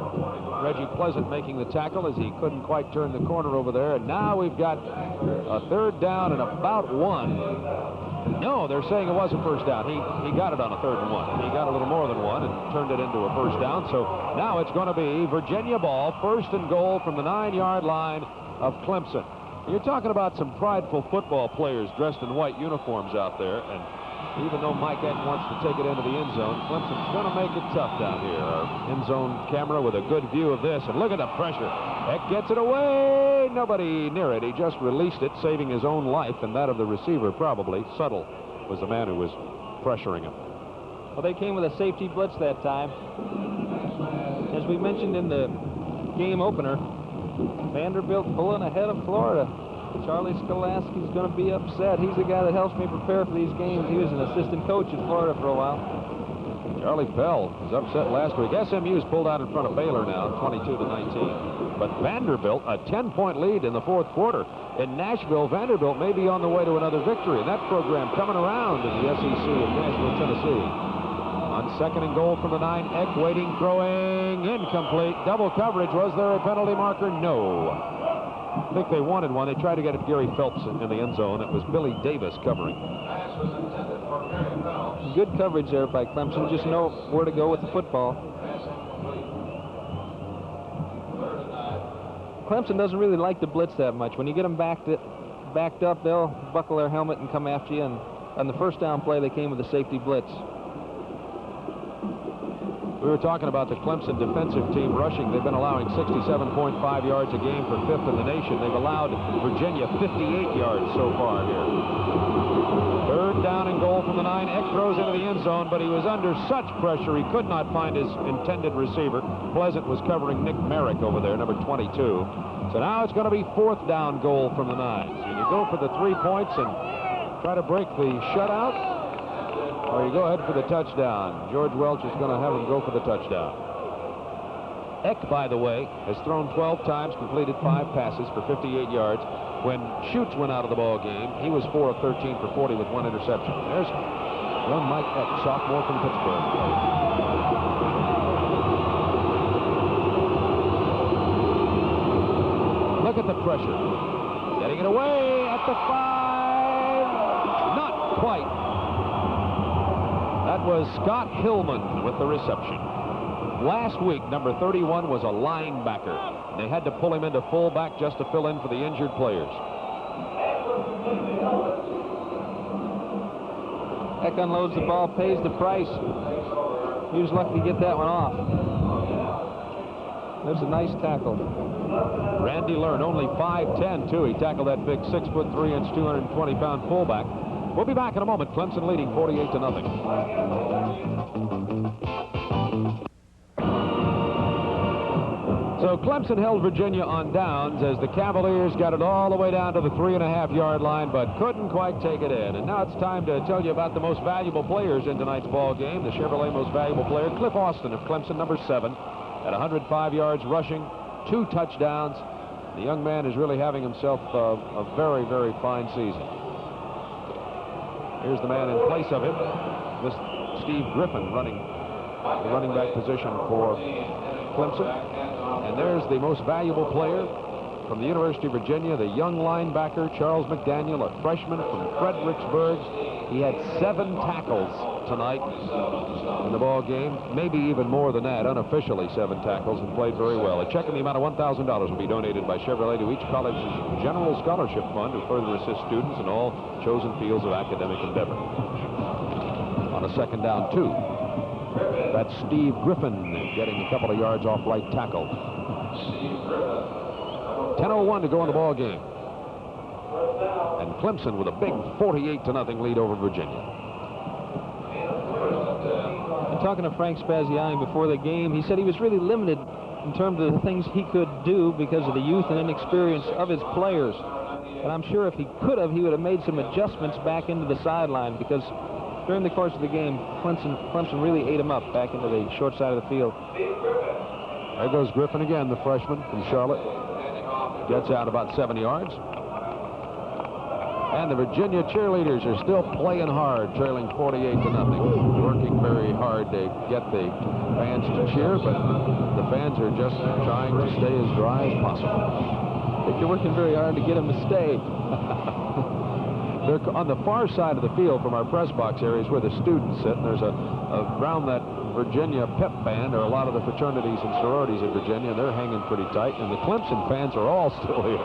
Reggie Pleasant making the tackle as he couldn't quite turn the corner over there. And now we've got a 3rd down and about 1. No, they're saying it was a 1st down. He got it on a 3rd and 1. He got a little more than 1 and turned it into a 1st down. So now it's going to be Virginia ball, 1st and goal from the 9-yard line of Clemson. You're talking about some prideful football players dressed in white uniforms out there, and even though Mike Eck wants to take it into the end zone, Clemson's going to make it tough down here. Our end zone camera with a good view of this, and look at the pressure. Eck gets it away. Nobody near it. He just released it, saving his own life and that of the receiver, probably. Subtle was the man who was pressuring him. Well, they came with a safety blitz that time. As we mentioned in the game opener, Vanderbilt pulling ahead of Florida. Charlie Scholasky's going to be upset. He's the guy that helps me prepare for these games. He was an assistant coach at Florida for a while. Charlie Pell was upset last week. SMU's pulled out in front of Baylor now, 22-19. But Vanderbilt, a 10-point lead in the 4th quarter. In Nashville, Vanderbilt may be on the way to another victory. And that program coming around in the SEC in Nashville, Tennessee. On 2nd and goal from the 9, Eck waiting, throwing, incomplete. Double coverage. Was there a penalty marker? No. I think they wanted one. They tried to get it Gary Phelps in the end zone. It was Billy Davis covering. Good coverage there by Clemson. Just know where to go with the football. Clemson doesn't really like to blitz that much. When you get them backed up, they'll buckle their helmet and come after you. And on the 1st down play, they came with a safety blitz. We were talking about the Clemson defensive team rushing. They've been allowing 67.5 yards a game for 5th in the nation. They've allowed Virginia 58 yards so far here. 3rd down and goal from the 9. Eck throws into the end zone, but he was under such pressure he could not find his intended receiver. Pleasant was covering Nick Merrick over there, number 22. So now it's going to be 4th down goal from the 9. So you go for the 3 points and try to break the shutout, or you go ahead for the touchdown. George Welch is going to have him go for the touchdown. Eck, by the way, has thrown 12 times, completed 5 passes for 58 yards. When Schutz went out of the ball game, he was 4 of 13 for 40 with 1 interception. There's young Mike Eck, sophomore from Pittsburgh. Look at the pressure. Getting it away at the 5. Not quite. That was Scott Hillman with the reception. Last week, number 31 was a linebacker. They had to pull him into fullback just to fill in for the injured players. Eck unloads the ball, pays the price. He was lucky to get that one off. There's a nice tackle. Randy Learn, only 5'10", too. He tackled that big 6'3", 220-pound fullback. We'll be back in a moment. Clemson leading 48-0. So Clemson held Virginia on downs as the Cavaliers got it all the way down to the 3.5-yard line, but couldn't quite take it in. And now it's time to tell you about the most valuable players in tonight's ball game. The Chevrolet most valuable player, Cliff Austin of Clemson, number 7, at 105 yards rushing, 2 touchdowns. The young man is really having himself a very, very fine season. Here's the man in place of him, this Steve Griffin, running the running back position for Clemson. And there's the most valuable player from the University of Virginia, the young linebacker, Charles McDaniel, a freshman from Fredericksburg. He had 7 tackles tonight in the ball game, maybe even more than that, unofficially 7 tackles, and played very well. A check in the amount of $1,000 will be donated by Chevrolet to each college's general scholarship fund to further assist students in all chosen fields of academic endeavor. On a 2nd down 2, that's Steve Griffin getting a couple of yards off right tackle. 10:01 to go in the ball game. And Clemson with a big 48-0 lead over Virginia. And talking to Frank Spaziani before the game, he said he was really limited in terms of the things he could do because of the youth and inexperience of his players. And I'm sure if he could have, he would have made some adjustments back into the sideline, because during the course of the game, Clemson really ate him up back into the short side of the field. There goes Griffin again, the freshman from Charlotte. Gets out about 7 yards. And the Virginia cheerleaders are still playing hard, trailing 48-0. Working very hard to get the fans to cheer, but the fans are just trying to stay as dry as possible. I think they're working very hard to get them to stay. They're on the far side of the field from our press box areas where the students sit, and there's around that Virginia pep band are a lot of the fraternities and sororities in Virginia, and they're hanging pretty tight, and the Clemson fans are all still here.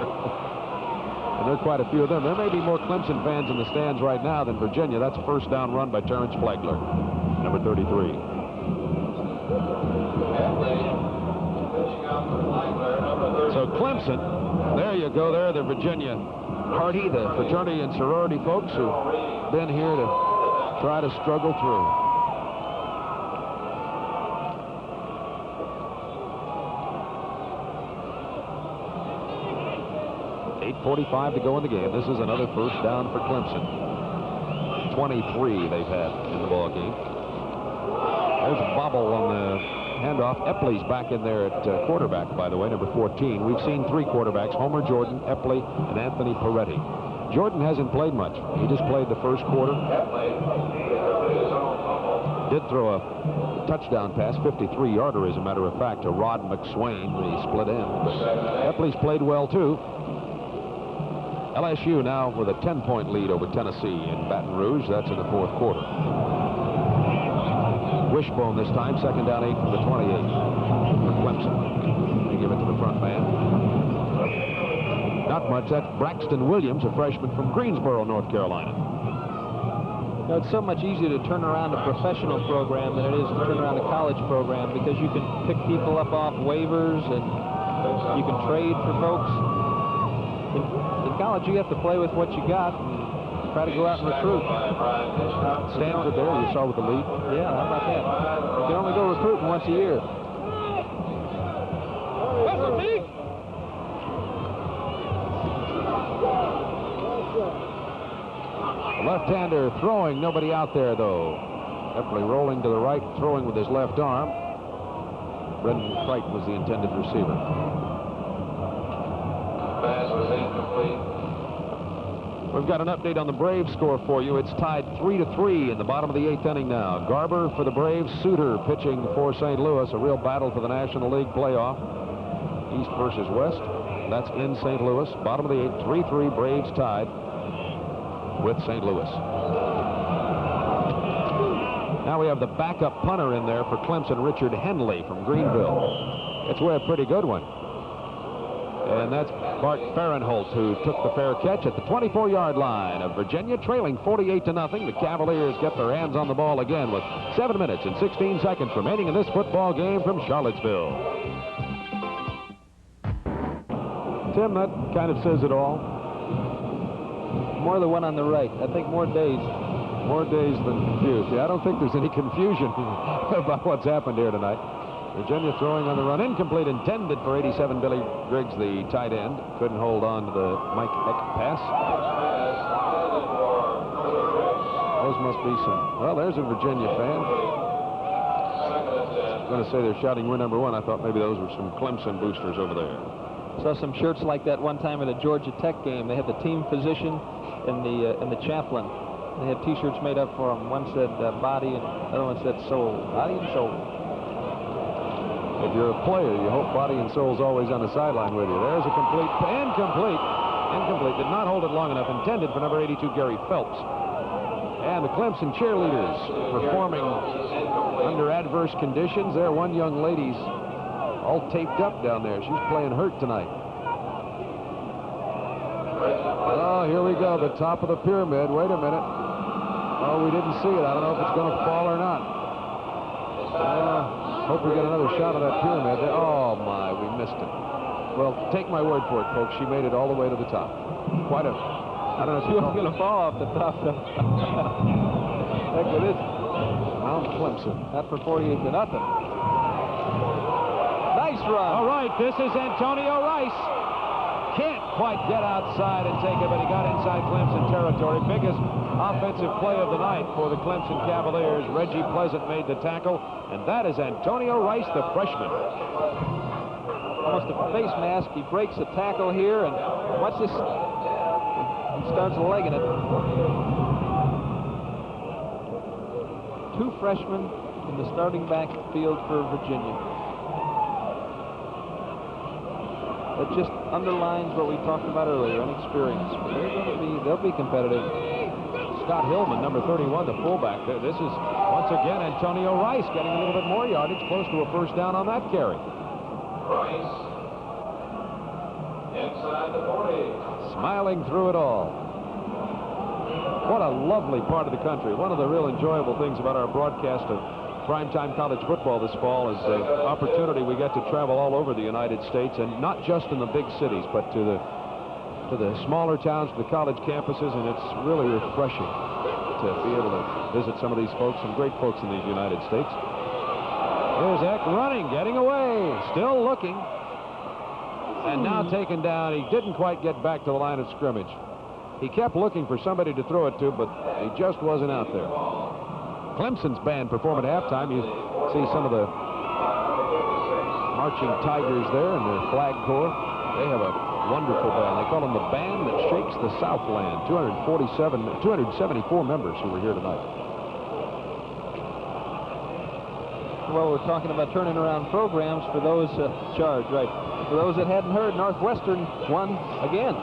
And there are quite a few of them. There may be more Clemson fans in the stands right now than Virginia. That's a 1st down run by Terrence Flagler, number 33. So Clemson, there you go, there the Virginia party, the fraternity and sorority folks who've been here to try to struggle through. .45 to go in the game. This is another 1st down for Clemson. 23 they've had in the ball game. There's a bobble on the handoff. Epley's back in there at quarterback, by the way, number 14. We've seen 3 quarterbacks, Homer Jordan, Epley, and Anthony Peretti. Jordan hasn't played much. He just played the 1st quarter. Did throw a touchdown pass, 53-yarder, as a matter of fact, to Rod McSwain, the split end. But Epley's played well, too. LSU now with a 10-point lead over Tennessee in Baton Rouge. That's in the 4th quarter. Wishbone this time, 2nd down 8 from the 28 for Clemson. They give it to the front man. Not much. That's Braxton Williams, a freshman from Greensboro, North Carolina. You know, it's so much easier to turn around a professional program than it is to turn around a college program, because you can pick people up off waivers and you can trade for folks. In college, you have to play with what you got and try to go out and recruit. Stanford there, you saw with the lead. Yeah, how about that? You can only go recruiting once a year. The left-hander throwing, nobody out there, though. Epley rolling to the right, throwing with his left arm. Brendan Crichton was the intended receiver. Pass was incomplete. We've got an update on the Braves score for you. It's tied 3-3 in the bottom of the 8th inning now. Garber for the Braves, Suter pitching for St. Louis. A real battle for the National League playoff. East versus West. That's in St. Louis. Bottom of the 8th, 3-3, Braves tied with St. Louis. Now we have the backup punter in there for Clemson, Richard Henley from Greenville. It's a pretty good one. And that's Bart Fahrenholtz, who took the fair catch at the 24-yard line of Virginia, trailing 48-0. The Cavaliers get their hands on the ball again with 7 minutes and 16 seconds remaining in this football game from Charlottesville. Tim, that kind of says it all. More the one on the right. I think more days. More days than confused. Yeah, I don't think there's any confusion about what's happened here tonight. Virginia throwing on the run, incomplete, intended for 87, Billy Griggs, the tight end. Couldn't hold on to the Mike Eck pass. Those must be some, well, there's a Virginia fan. I was going to say they're shouting, "We're number one." I thought maybe those were some Clemson boosters over there. Saw some shirts like that one time at a Georgia Tech game. They had the team physician and the chaplain. They had T-shirts made up for them. One said body, and the other one said soul. Body and soul. They If you're a player, you hope body and soul's always on the sideline with you. There's a incomplete. Did not hold it long enough. Intended for number 82, Gary Phelps. And the Clemson cheerleaders performing under adverse conditions. There, one young lady's all taped up down there. She's playing hurt tonight. Oh, here we go, the top of the pyramid. Wait a minute. Oh, we didn't see it. I don't know if it's going to fall or not. Hope we get another shot of that pyramid. Oh, my, we missed it. Well, take my word for it, folks. She made it all the way to the top. Quite a... I don't know if she was going to fall off the top. Heck with this. Mount Clemson. Up for 48 to nothing. Nice run. All right, this is Antonio Rice. Can't quite get outside and take it, but he got inside Clemson territory. Biggest offensive play of the night for the Clemson Cavaliers. Reggie Pleasant made the tackle, and that is Antonio Rice, the freshman. Almost a face mask. He breaks the tackle here, and watch this. He starts legging it. Two freshmen in the starting backfield for Virginia. That just underlines what we talked about earlier, inexperience. They'll be competitive. Scott Hillman, number 31, the fullback. This is, once again, Antonio Rice getting a little bit more yardage, close to a first down on that carry. Rice, inside the 40. Smiling through it all. What a lovely part of the country. One of the real enjoyable things about our broadcast of primetime college football this fall is the opportunity we get to travel all over the United States, and not just in the big cities, but to the smaller towns, to the college campuses, and it's really refreshing to be able to visit some of these folks, some great folks in the United States. Here's Eck running, getting away, still looking, and now taken down. He didn't quite get back to the line of scrimmage. He kept looking for somebody to throw it to, but he just wasn't out there. Clemson's band perform at halftime. You see some of the marching Tigers there in their flag corps. They have a wonderful band. They call them the band that shakes the Southland. 274 members who were here tonight. Well, we're talking about turning around programs for those charged, right? For those that hadn't heard, Northwestern won again.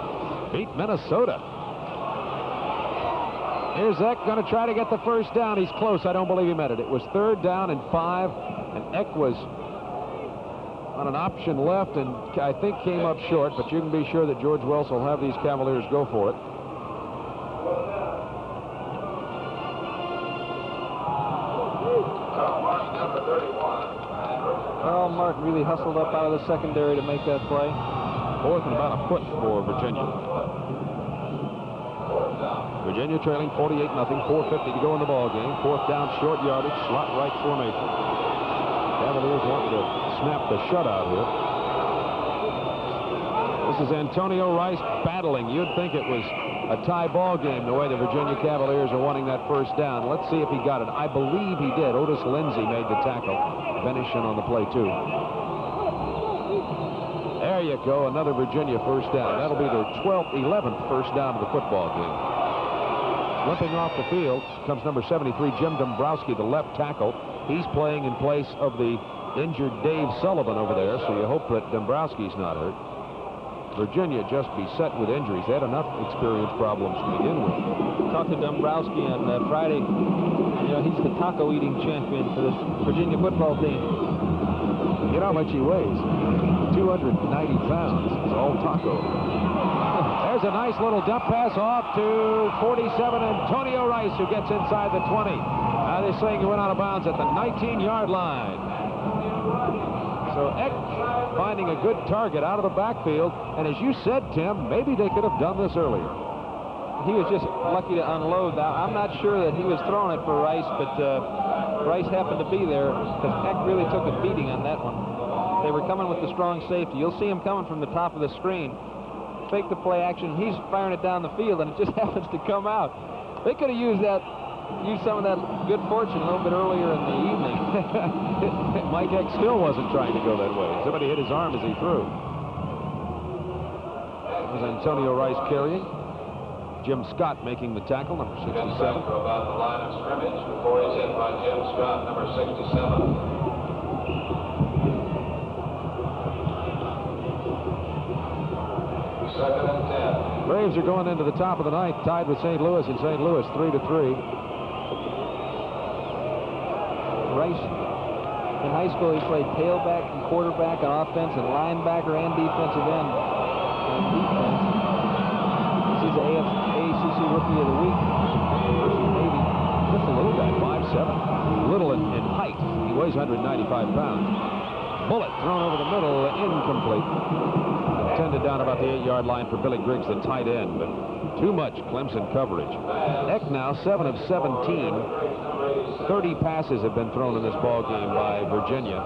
Beat Minnesota. Here's Eck going to try to get the first down. He's close. I don't believe he meant it. It was 3rd down and 5, and Eck was on an option left and I think came up short, but you can be sure that George Wells will have these Cavaliers go for it. Oh, Martin really hustled up out of the secondary to make that play. 4th and about a foot for Virginia. Virginia trailing 48-0, 4:50 to go in the ball game. 4th down, short yardage, slot right formation. Cavaliers want to snap the shutout here. This is Antonio Rice battling. You'd think it was a tie ball game the way the Virginia Cavaliers are wanting that first down. Let's see if he got it. I believe he did. Otis Lindsey made the tackle. Finishing on the play, too. There you go, another Virginia first down. That'll be their 11th first down of the football game. Limping off the field comes number 73, Jim Dombrowski, the left tackle. He's playing in place of the injured Dave Sullivan over there, so you hope that Dombrowski's not hurt. Virginia just beset with injuries. They had enough experience problems to begin with. Talked to Dombrowski on Friday. You know, he's the taco-eating champion for this Virginia football team. You know how much he weighs? 290 pounds. It's all taco. There's a nice little dump pass off to 47, Antonio Rice, who gets inside the 20. Now they're saying he went out of bounds at the 19-yard line. So Eck finding a good target out of the backfield. And as you said, Tim, maybe they could have done this earlier. He was just lucky to unload. Now, I'm not sure that he was throwing it for Rice, but Rice happened to be there because Eck really took a beating on that one. They were coming with the strong safety. You'll see him coming from the top of the screen. Fake the play action. He's firing it down the field, and it just happens to come out. They could have used some of that good fortune a little bit earlier in the evening. Mike Eck still wasn't trying to go that way. Somebody hit his arm as he threw. That was Antonio Rice carrying. Jim Scott making the tackle, number 67. About the line of scrimmage before he's hit by Jim Scott, number 67. Second and 10. Braves are going into the top of the ninth, tied with St. Louis, and St. Louis 3-3. Rice, in high school, he played tailback and quarterback on offense and linebacker and defensive end on defense. He's the ACC Rookie of the Week versus Navy. Just a little guy, 5'7". Little in height. He weighs 195 pounds. Bullet thrown over the middle, incomplete. Intended down about the 8-yard line for Billy Griggs, the tight end, but too much Clemson coverage. Eck now 7 of 17. 30 passes have been thrown in this ball game by Virginia.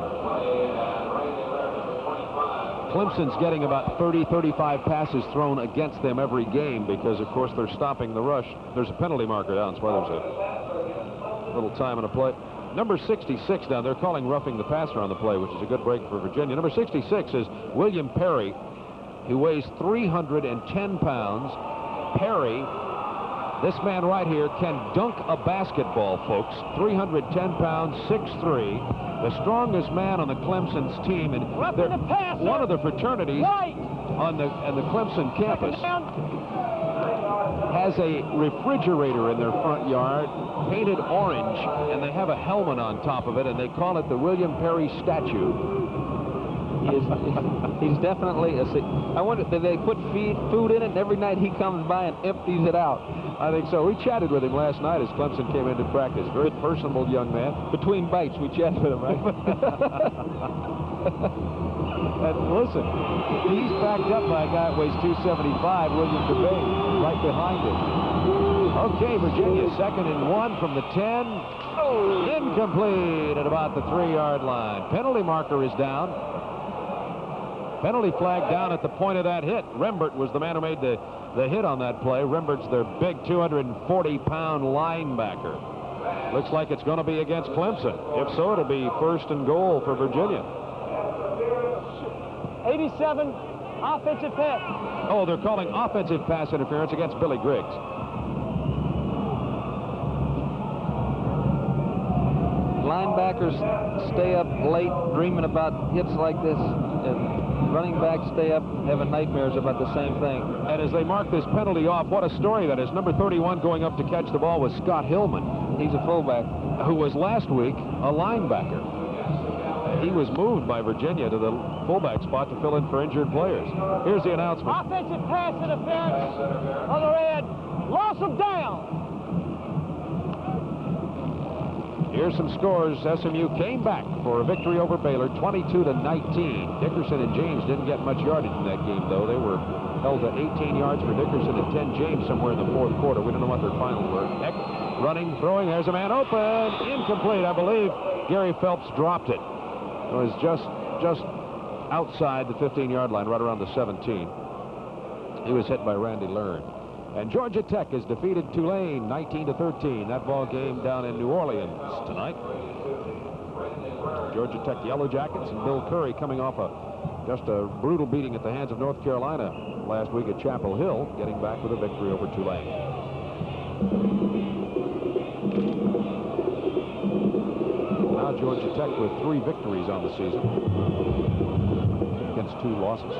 Clemson's getting about 30, 35 passes thrown against them every game because, of course, they're stopping the rush. There's a penalty marker down, so there's a little time in a play. Number 66 down, they're calling roughing the passer on the play, which is a good break for Virginia. Number 66 is William Perry. He weighs 310 pounds. Perry, this man right here, can dunk a basketball, folks. 310 pounds, 6'3". The strongest man on the Clemson's team, and one of the fraternities on the Clemson campus has a refrigerator in their front yard, painted orange, and they have a helmet on top of it, and they call it the William Perry statue. He's definitely I wonder, did they put food in it, and every night he comes by and empties it out? I think so. We chatted with him last night as Clemson came into practice. Very personable young man. Between bites, we chatted with him, right? And listen, he's backed up by a guy that weighs 275, William DeBay, right behind him. Okay, Virginia, 2nd and 1 from the 10. Oh, incomplete at about the 3-yard line. Penalty marker is down. Penalty flag down at the point of that hit. Rembert was the man who made the hit on that play. Rembert's their big 240-pound linebacker. Looks like it's going to be against Clemson. If so, it'll be 1st and goal for Virginia. 87, offensive pass. Oh, they're calling offensive pass interference against Billy Griggs. Linebackers stay up late dreaming about hits like this, and running backs stay up having nightmares about the same thing. And as they mark this penalty off, what a story that is. Number 31 going up to catch the ball was Scott Hillman. He's a fullback. Who was last week a linebacker. He was moved by Virginia to the fullback spot to fill in for injured players. Here's the announcement. Offensive pass interference on the red. Loss of down. Here's some scores. SMU came back for a victory over Baylor, 22-19. Dickerson and James didn't get much yardage in that game, though. They were held to 18 yards for Dickerson and 10 James somewhere in the 4th quarter. We don't know what their finals were. Eck running, throwing. There's a man open. Incomplete. I believe Gary Phelps dropped it. It was just outside the 15-yard line, right around the 17. He was hit by Randy Learn. And Georgia Tech has defeated Tulane 19-13. That ball game down in New Orleans tonight. Georgia Tech Yellow Jackets and Bill Curry coming off just a brutal beating at the hands of North Carolina last week at Chapel Hill, getting back with a victory over Tulane. Now Georgia Tech with 3 victories on the season against 2 losses.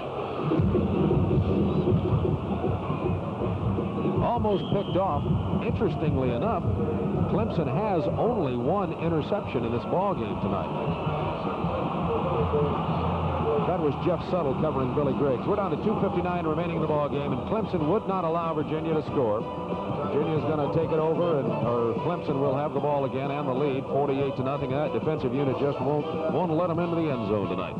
Almost picked off. Interestingly enough, Clemson has only 1 interception in this ball game tonight. That was Jeff Suttle covering Billy Griggs. We're down to 2:59 remaining in the ball game, and Clemson would not allow Virginia to score. Virginia's going to take it over, or Clemson will have the ball again and the lead, 48-0. That defensive unit just won't let them into the end zone tonight.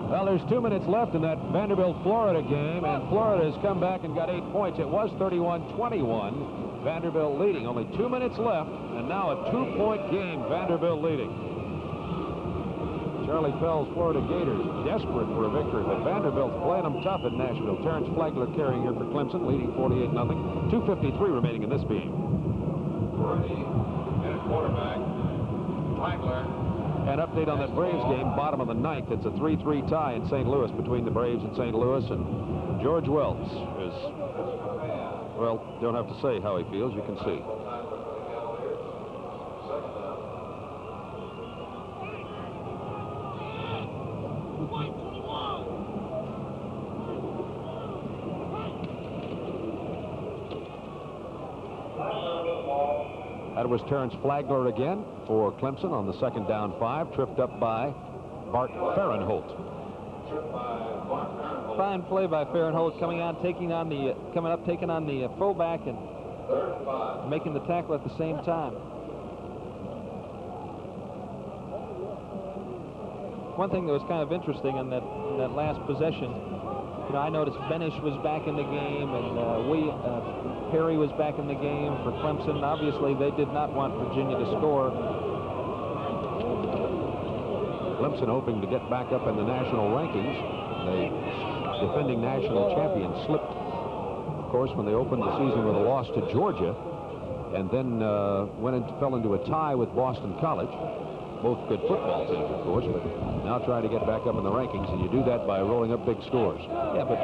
Well, there's 2 minutes left in that Vanderbilt-Florida game, and Florida has come back and got 8 points. It was 31-21. Vanderbilt leading. Only 2 minutes left, and now a 2-point game. Vanderbilt leading. Charlie Pell's Florida Gators desperate for a victory, but Vanderbilt's playing them tough in Nashville. Terrence Flagler carrying here for Clemson, leading 48-0. 2:53 remaining in this game. And quarterback, Flagler. An update on that Braves game, bottom of the 9th. It's a 3-3 tie in St. Louis between the Braves and St. Louis, and George Wells is, well, don't have to say how he feels. You can see. That was Terrence Flagler again for Clemson on the second down 5, tripped up by Bart Fahrenholt. Fine play by Fahrenholt coming up, taking on the fullback and making the tackle at the same time. One thing that was kind of interesting in that last possession, I noticed Benish was back in the game, and Perry was back in the game for Clemson. Obviously, they did not want Virginia to score. Clemson hoping to get back up in the national rankings. The defending national champions slipped, of course, when they opened the season with a loss to Georgia, and then fell into a tie with Boston College. Both good football teams, of course, but now trying to get back up in the rankings, and you do that by rolling up big scores. Yeah, but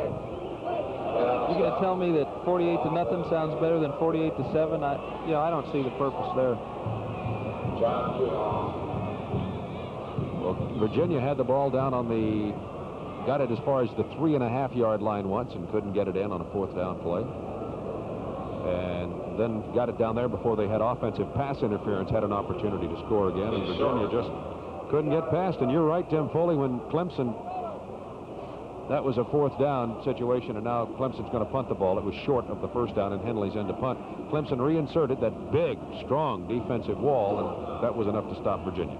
you're going to tell me that 48-0 sounds better than 48-7? I don't see the purpose there. Well, Virginia had the ball down got it as far as the 3.5-yard line once and couldn't get it in on a 4th down play. And then got it down there before they had offensive pass interference, had an opportunity to score again, and Virginia just couldn't get past. And you're right, Tim Foley, when Clemson, that was a 4th down situation, and now Clemson's going to punt the ball. It was short of the 1st down, and Henley's in to punt. Clemson reinserted that big, strong defensive wall, and that was enough to stop Virginia.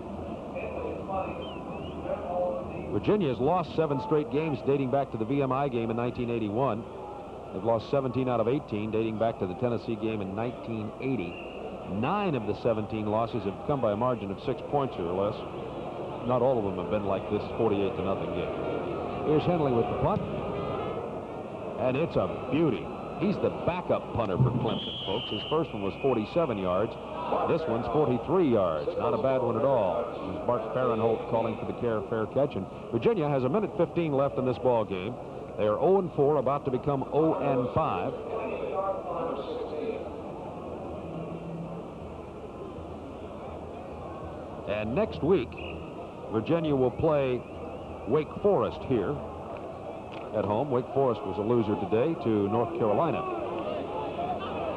Virginia has lost 7 straight games dating back to the VMI game in 1981. They've lost 17 out of 18 dating back to the Tennessee game in 1980. 9 of the 17 losses have come by a margin of 6 points or less. Not all of them have been like this 48-0 game. Here's Henley with the punt. And it's a beauty. He's the backup punter for Clemson, folks. His first one was 47 yards. This one's 43 yards. Not a bad one at all. This is Bart Fahrenholt calling for the fair catch. And Virginia has 1:15 left in this ball game. They are 0-4, about to become 0-5. And next week, Virginia will play Wake Forest here at home. Wake Forest was a loser today to North Carolina.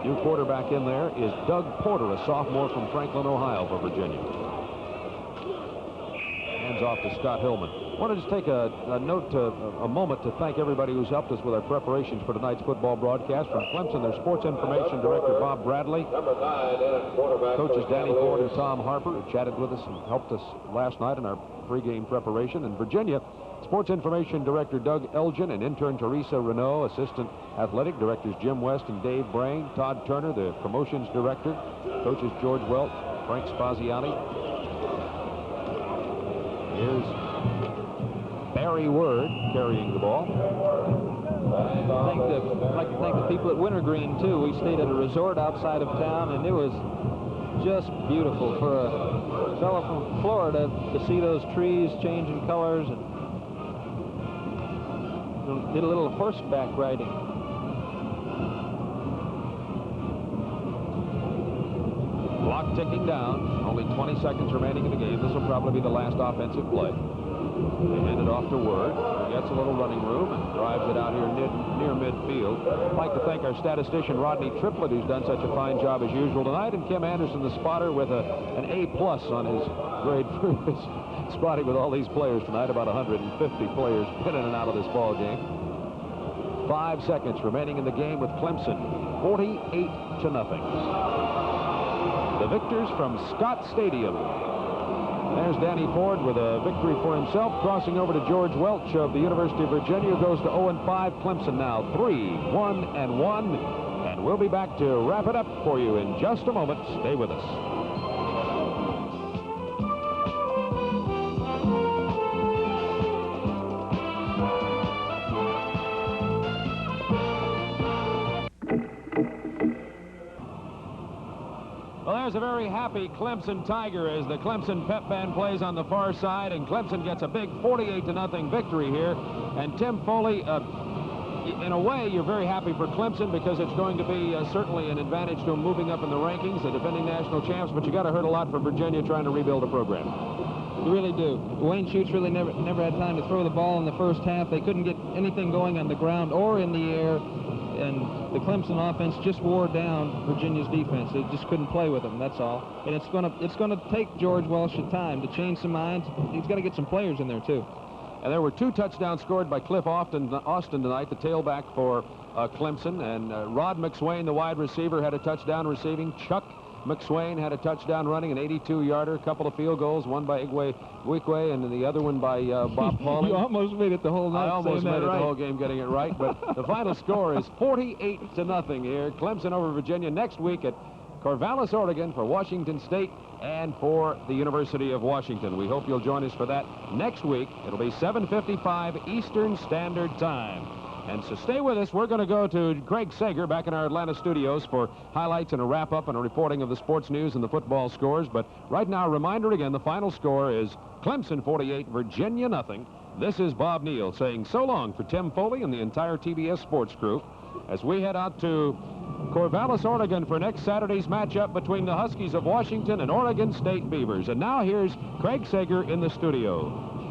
New quarterback in there is Doug Porter, a sophomore from Franklin, Ohio, for Virginia. Hands off to Scott Hillman. I want to just take a moment to thank everybody who's helped us with our preparations for tonight's football broadcast. From Clemson, their sports information director, Bob Bradley. Coaches Danny Ford and Tom Harper, who chatted with us and helped us last night in our pregame preparation. And Virginia, sports information director Doug Elgin and intern Teresa Renault, assistant athletic directors Jim West and Dave Brain, Todd Turner, the promotions director, coaches George Welch, Frank Spaziani. Here's Barry Word carrying the ball. I'd like to thank the people at Wintergreen, too. We stayed at a resort outside of town, and it was just beautiful for a fellow from Florida to see those trees changing colors, and did a little horseback riding. Clock ticking down. Only 20 seconds remaining in the game. This will probably be the last offensive play. They hand it off to Word. He gets a little running room and drives it out here near midfield. I'd like to thank our statistician Rodney Triplett, who's done such a fine job as usual tonight, and Kim Anderson, the spotter, with an A+ on his grade for his spotting with all these players tonight. About 150 players in and out of this ball game. 5 seconds remaining in the game with Clemson 48-0. The victors from Scott Stadium. There's Danny Ford with a victory for himself, crossing over to George Welch of the University of Virginia, who goes to 0-5. Clemson now 3-1-1. And we'll be back to wrap it up for you in just a moment. Stay with us. There's a very happy Clemson Tiger as the Clemson pep band plays on the far side, and Clemson gets a big 48-0 victory here. And Tim Foley, in a way, you're very happy for Clemson because it's going to be certainly an advantage to them moving up in the rankings, the defending national champs, but you got to hurt a lot for Virginia trying to rebuild a program. You really do. Wayne Schutz really never had time to throw the ball in the first half. They couldn't get anything going on the ground or in the air, and the Clemson offense just wore down Virginia's defense. They just couldn't play with them, that's all. And it's gonna take George Welsh time to change some minds. He's got to get some players in there, too. And there were 2 touchdowns scored by Cliff Austin tonight, the tailback for Clemson. And Rod McSwain, the wide receiver, had a touchdown receiving. Chuck McSwain had a touchdown running, an 82-yarder, a couple of field goals, one by Igwe Wikwe and the other one by Bob Pauling. You almost made it the whole night. I almost made it right. the whole game getting it right, but the final score is 48-0 here. Clemson over Virginia next week at Corvallis, Oregon for Washington State and for the University of Washington. We hope you'll join us for that next week. It'll be 7:55 Eastern Standard Time. And so stay with us. We're going to go to Craig Sager back in our Atlanta studios for highlights and a wrap-up and a reporting of the sports news and the football scores. But right now, a reminder again, the final score is Clemson 48, Virginia nothing. This is Bob Neal saying so long for Tim Foley and the entire TBS sports crew as we head out to Corvallis, Oregon for next Saturday's matchup between the Huskies of Washington and Oregon State Beavers. And now here's Craig Sager in the studio.